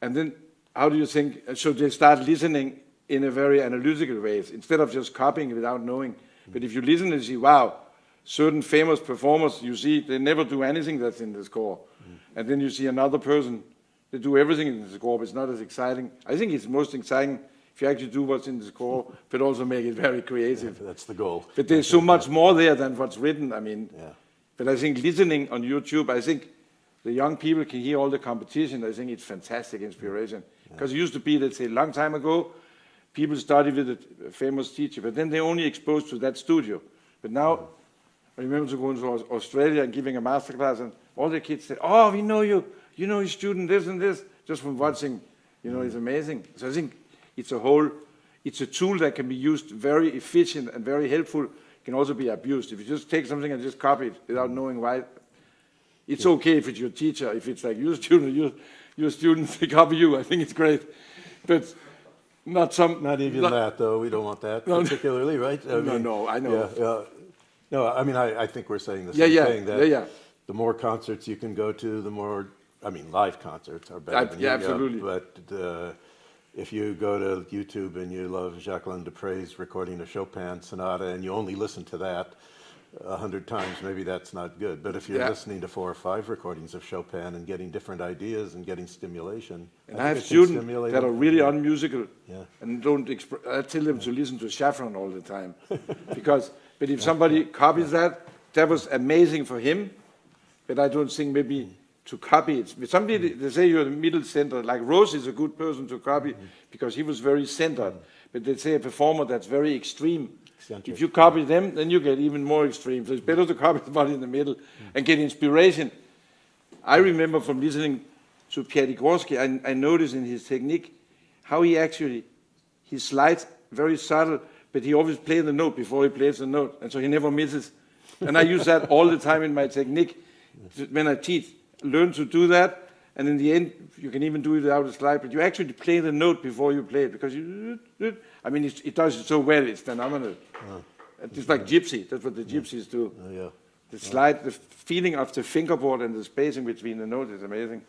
And then how do you think, so they start listening in a very analytical way, instead of just copying without knowing. But if you listen and see, wow, certain famous performers, you see, they never do anything that's in the score. And then you see another person, they do everything in the score, but it's not as exciting. I think it's most exciting if you actually do what's in the score, but also make it very creative. Yeah, that's the goal. But there's so much more there than what's written, I mean. Yeah. But I think listening on YouTube, I think the young people can hear all the competition. I think it's fantastic inspiration. Because it used to be, let's say, a long time ago, people studied with a famous teacher, but then they're only exposed to that studio. But now, I remember going to Australia and giving a master class, and all the kids said, oh, we know you. You know your student this and this, just from watching. You know, it's amazing. So I think it's a tool that can be used very efficient and very helpful. It can also be abused. If you just take something and just copy it without knowing why, it's okay if it's your teacher. If it's like your student, your students they copy you, I think it's great. But not even that, though. We don't want that particularly, right? I know. Yeah. No, I mean, I think we're saying the same thing. That the more concerts you can go to, the more, I mean, live concerts are better than absolutely. But if you go to YouTube and you love Jacqueline Dupre's recording a Chopin sonata and you only listen to that 100 times, maybe that's not good. But if you're listening to 4 or 5 recordings of Chopin and getting different ideas and getting stimulation, and I have students that are really unmusical and don't. I tell them to listen to Saffron all the time, because. But if somebody copies that was amazing for him. But I don't think maybe to copy it. But somebody they say you're the middle center. Like Rose is a good person to copy because he was very centered. But they say a performer that's very extreme. If you copy them, then you get even more extreme. So it's better to copy somebody in the middle and get inspiration. I remember from listening to Piatigorsky, I noticed in his technique how he slides very subtle, but he always plays the note before he plays the note, and so he never misses. And I use that all the time in my technique when I teach. Learn to do that, and in the end, you can even do it without a slide, but you actually play the note before you play it, because I mean, it does it so well, it's phenomenal. It's like gypsy, that's what the gypsies do. The slide, the feeling of the fingerboard and the spacing between the notes is amazing.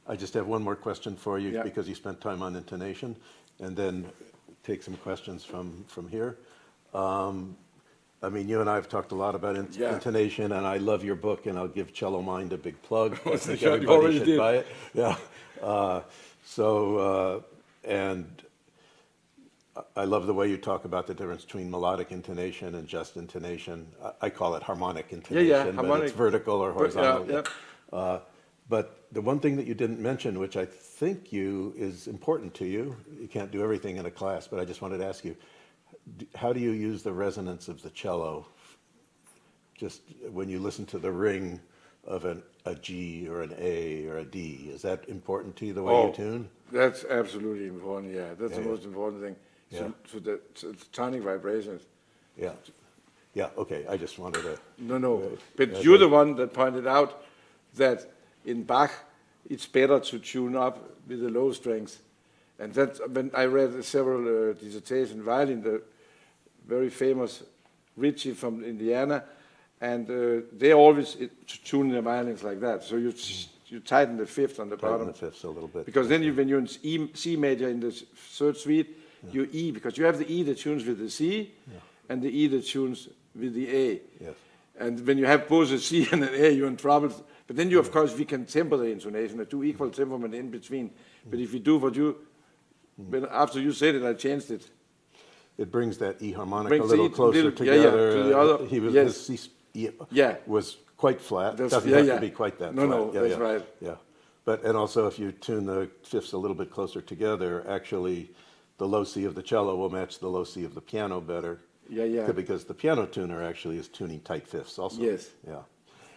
I just have one more question for you, because you spent time on intonation, and then take some questions from here. I mean, you and I have talked a lot about intonation, and I love your book, and I'll give Cello Mind a big plug. I think everybody should buy it. Yeah. And I love the way you talk about the difference between melodic intonation and just intonation. I call it harmonic intonation, but it's vertical or horizontal. But the one thing that you didn't mention, which I think is important to you, you can't do everything in a class, but I just wanted to ask you, how do you use the resonance of the cello just when you listen to the ring of a G or an A or a D? Is that important to you, the way you tune? That's absolutely important, That's the most important thing. So the tonic vibrations. Yeah, okay, I just wanted to... No. But you're the one that pointed out that in Bach, it's better to tune up with the low strings. And that, when I read several dissertations, violin, the very famous Ritchie from Indiana, and they always tune their violins like that. So you tighten the fifth on the bottom. Tighten the fifths a little bit. Because then when you're in C major in the third suite, you E, because you have the E that tunes with the C, and the E that tunes with the A. Yes. And when you have both a C and an A, you're in trouble. But then you, of course, we can temper the intonation and do equal temperament in between. But if you do what you, when after you said it, I changed it. It brings that E harmonic a Brings little the E closer little- yeah, yeah, together. to the other- He was, yes. his C Yeah. was quite flat. That's- Doesn't yeah, have yeah. to be quite that No, flat. no, Yeah, that's yeah. right. Yeah. But, and also if you tune the fifths a little bit closer together, actually the low C of the cello will match the low C of the piano better. Yeah, yeah. Because the piano tuner actually is tuning tight fifths also. Yes. Yeah.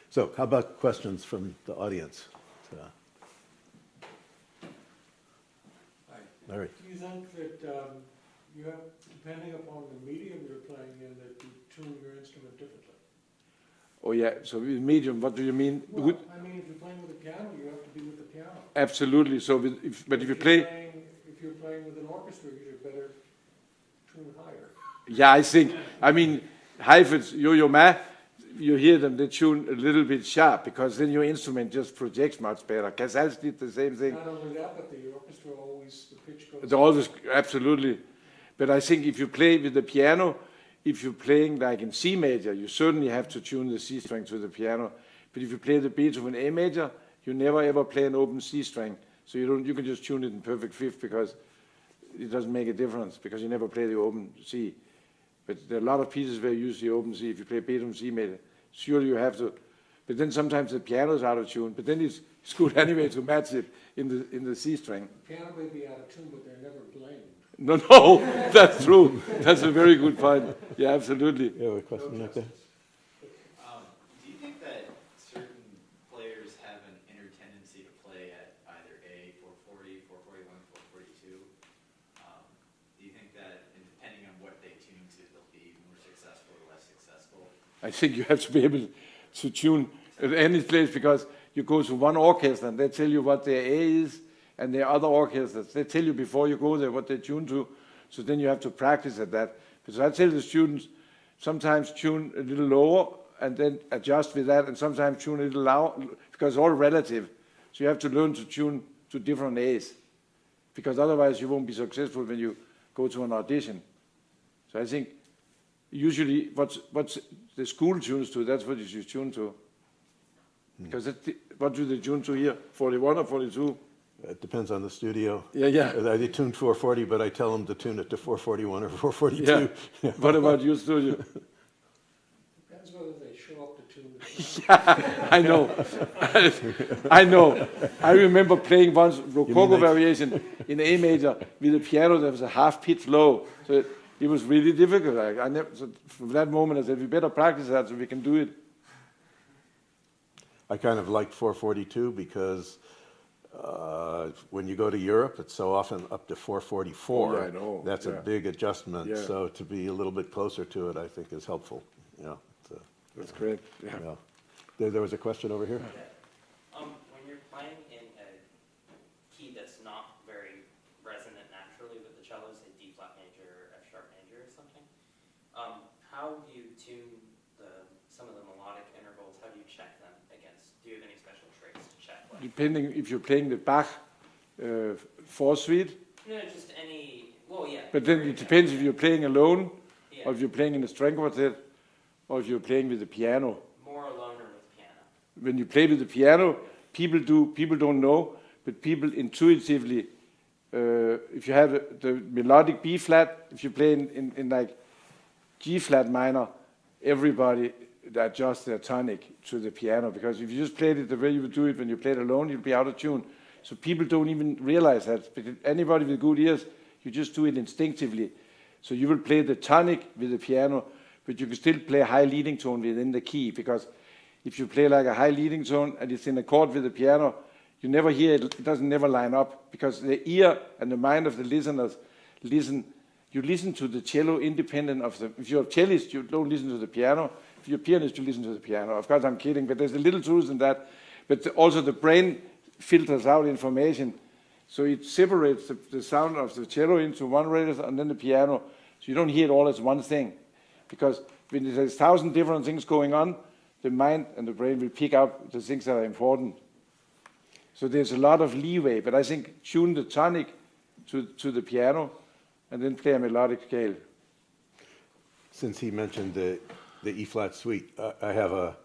So how about questions from the audience? Larry. Do you think that you have, depending upon the medium you're playing in, that you tune your instrument differently? Oh yeah, so with medium, what do you mean? Well, I mean, if you're playing with a piano, you have to be with the piano. Absolutely, so but if you If play... you're playing with an orchestra, you should better tune higher. Yeah, I mean, Heifetz, yo-yo ma, you hear them, they tune a little bit sharp, because then your instrument just projects much better. Casals did the same thing. Not only that, but the orchestra always, the pitch goes. They always, absolutely. But I think if you play with the piano, if you're playing like in C major, you certainly have to tune the C string to the piano. But if you play the Beethoven A major, you never ever play an open C string. So you can just tune it in perfect fifth, because it doesn't make a difference, because you never play the open C. But there are a lot of pieces where you use the open C. If you play Beethoven C major, surely you have to. But then sometimes the piano is out of tune. But then it's good anyway to match it in the C string. The piano may be out of tune, but they're never blamed. No, that's true. That's a very good point. Yeah, absolutely. You have a question back there? Do you think that certain players have an inner tendency to play at either A, 440, 441, 442? Do you think that, depending on what they tune to, they'll be more successful or less successful? I think you have to be able to tune at any place, because you go to one orchestra and they tell you what their A is, and there are other orchestras, they tell you before you go there what they tune to, so then you have to practice at that. Because I tell the students, sometimes tune a little lower and then adjust with that, and sometimes tune a little louder, because it's all relative. So you have to learn to tune to different A's, because otherwise you won't be successful when you go to an audition. So I think usually what's the school tunes to, that's what you should tune to. Because what do they tune to here, 41 or 42? It depends on the studio. Yeah, yeah. They tune 440, but I tell them to tune it to 441 or 442. Yeah. What about your studio? Depends whether they show up to tune. I know. I know. I remember playing once Rococo variation in A major with a piano that was a half pitch low. So it was really difficult. So from that moment I said, we better practice that so we can do it. I kind of liked 442 because when you go to Europe, it's so often up to 444. Oh, yeah, I know. That's a Yeah. big adjustment. Yeah. So to be a little bit closer to it, I think, is helpful. Yeah. That's great. Yeah. Yeah. There was a question over here. When you're playing in a key that's not very resonant naturally with the cello, say D flat major or F sharp major or something, how do you tune some of the melodic intervals? How do you check them against? Do you have any special tricks to check? Depending if you're playing the Bach fourth suite. No, just any. Well, yeah. But then it depends if you're playing alone, Yeah. or if you're playing in a string quartet, or if you're playing with the piano. More alone or with piano? When you play with the piano, people don't know, but people intuitively, if you have the melodic B flat, if you play in like G flat minor, everybody adjusts their tonic to the piano, because if you just played it the way you would do it when you played alone, you'll be out of tune. So people don't even realize that. Because anybody with good ears, you just do it instinctively. So you will play the tonic with the piano, but you can still play a high leading tone within the key, because if you play like a high leading tone and it's in a chord with the piano, you never hear it, it doesn't never line up, because the ear and the mind of the listeners you listen to the cello independent of the, if you're a cellist, you don't listen to the piano. If you're a pianist, you listen to the piano. Of course, I'm kidding, but there's a little truth in that. But also the brain filters out information. So it separates the sound of the cello into one register and then the piano. So you don't hear it all as one thing. Because when there's 1,000 different things going on, the mind and the brain will pick out the things that are important. So there's a lot of leeway. But I think tune the tonic to the piano and then play a melodic scale. Since he mentioned the the E flat suite, I have a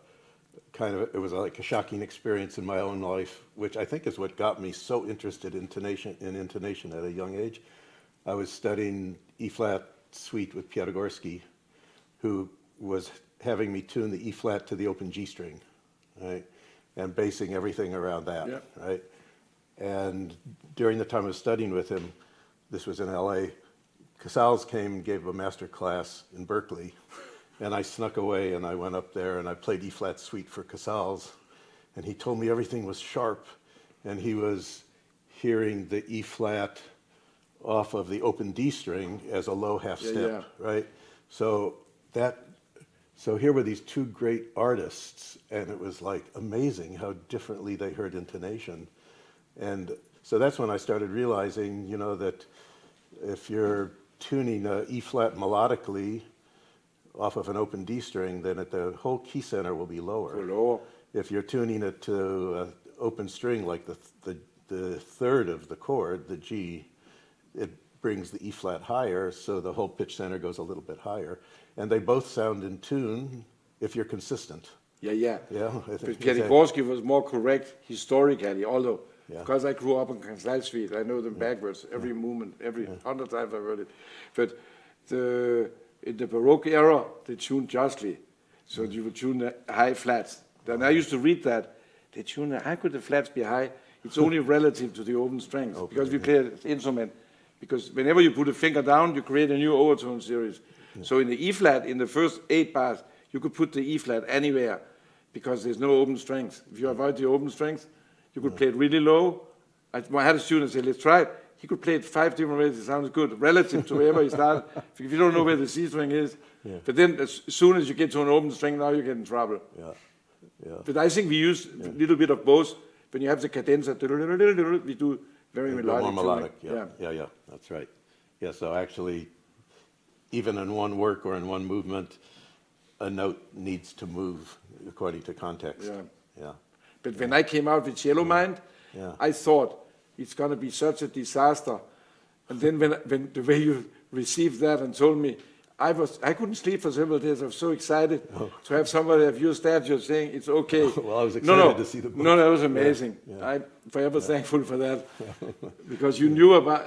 kind of, it was like a shocking experience in my own life, which I think is what got me so interested in intonation at a young age. I was studying E flat suite with Piatigorsky, who was having me tune the E flat to the open G string, right? And basing everything around that, Yeah. right? And during the time I was studying with him, this was in LA, Casals came and gave a master class in Berkeley, and I snuck away and I went up there and I played E flat suite for Casals, and he told me everything was sharp, and he was hearing the E flat off of the open D string as a low half step, right? So here were these two great artists, and it was like amazing how differently they heard intonation. And so that's when I started realizing, you know, that if you're tuning E flat melodically off of an open D string, then the whole key center will be lower. If you're tuning it to an open string, like the third of the chord, the G, it brings the E flat higher, so the whole pitch center goes a little bit higher. And they both sound in tune if you're consistent. Yeah. Yeah, But Piatigorsky was more correct historically, although, Yeah. because I grew up on Casal Suite, I know them backwards, every movement, every 100 times I've heard it. But in the Baroque era, they tuned justly. So you would tune the high flats. Then I used to read that. They tune, how could the flats be high? It's only relative to the open strength, because we play an instrument. Because whenever you put a finger down, you create a new overtone series. So in the E flat, in the first 8 bars, you could put the E flat anywhere, because there's no open strength. If you avoid the open strength, you could play it really low. I had a student say, let's try it. He could play it 5 different ways. It sounds good, relative to wherever he started. If you don't know where the C string is. But then as soon as you get to an open string, now you get in trouble. But I think we use a little bit of both. When you have the cadenza, we do very melodic. More melodic, tuning. yeah, that's right. Yeah, so actually, even in one work or in one movement, a note needs to move according to context. Yeah. But when I came out with CelloMind, I thought it's going to be such a disaster. And then when the way you received that and told me, I couldn't sleep for several days. I was so excited to have somebody of your stature saying it's okay. Well, I was excited to see the book. No, that was amazing. I'm forever thankful for that. Because you knew about,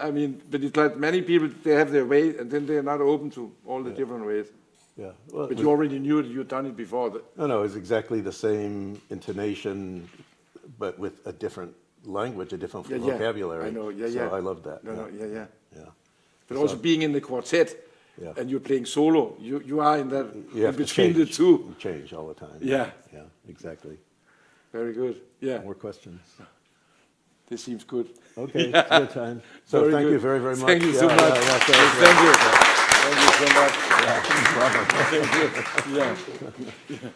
but it's like many people, they have their way, and then they're not open to all the different ways. Yeah. Well, But you already knew that you'd done it before. No, it's exactly the same intonation, but with a different language, a different vocabulary. I know, So I love that. Yeah. Yeah. But also being in the quartet, and you're playing solo, you are in that, You have in to between the change. two. You change all the time. Yeah. Yeah, exactly. Very good. Yeah, More questions? this seems good. Okay, it's good time. So Very thank good. you very, very much. Thank you so much. Thank you. Thank you so much. Yeah, no problem. Thank you. Yeah.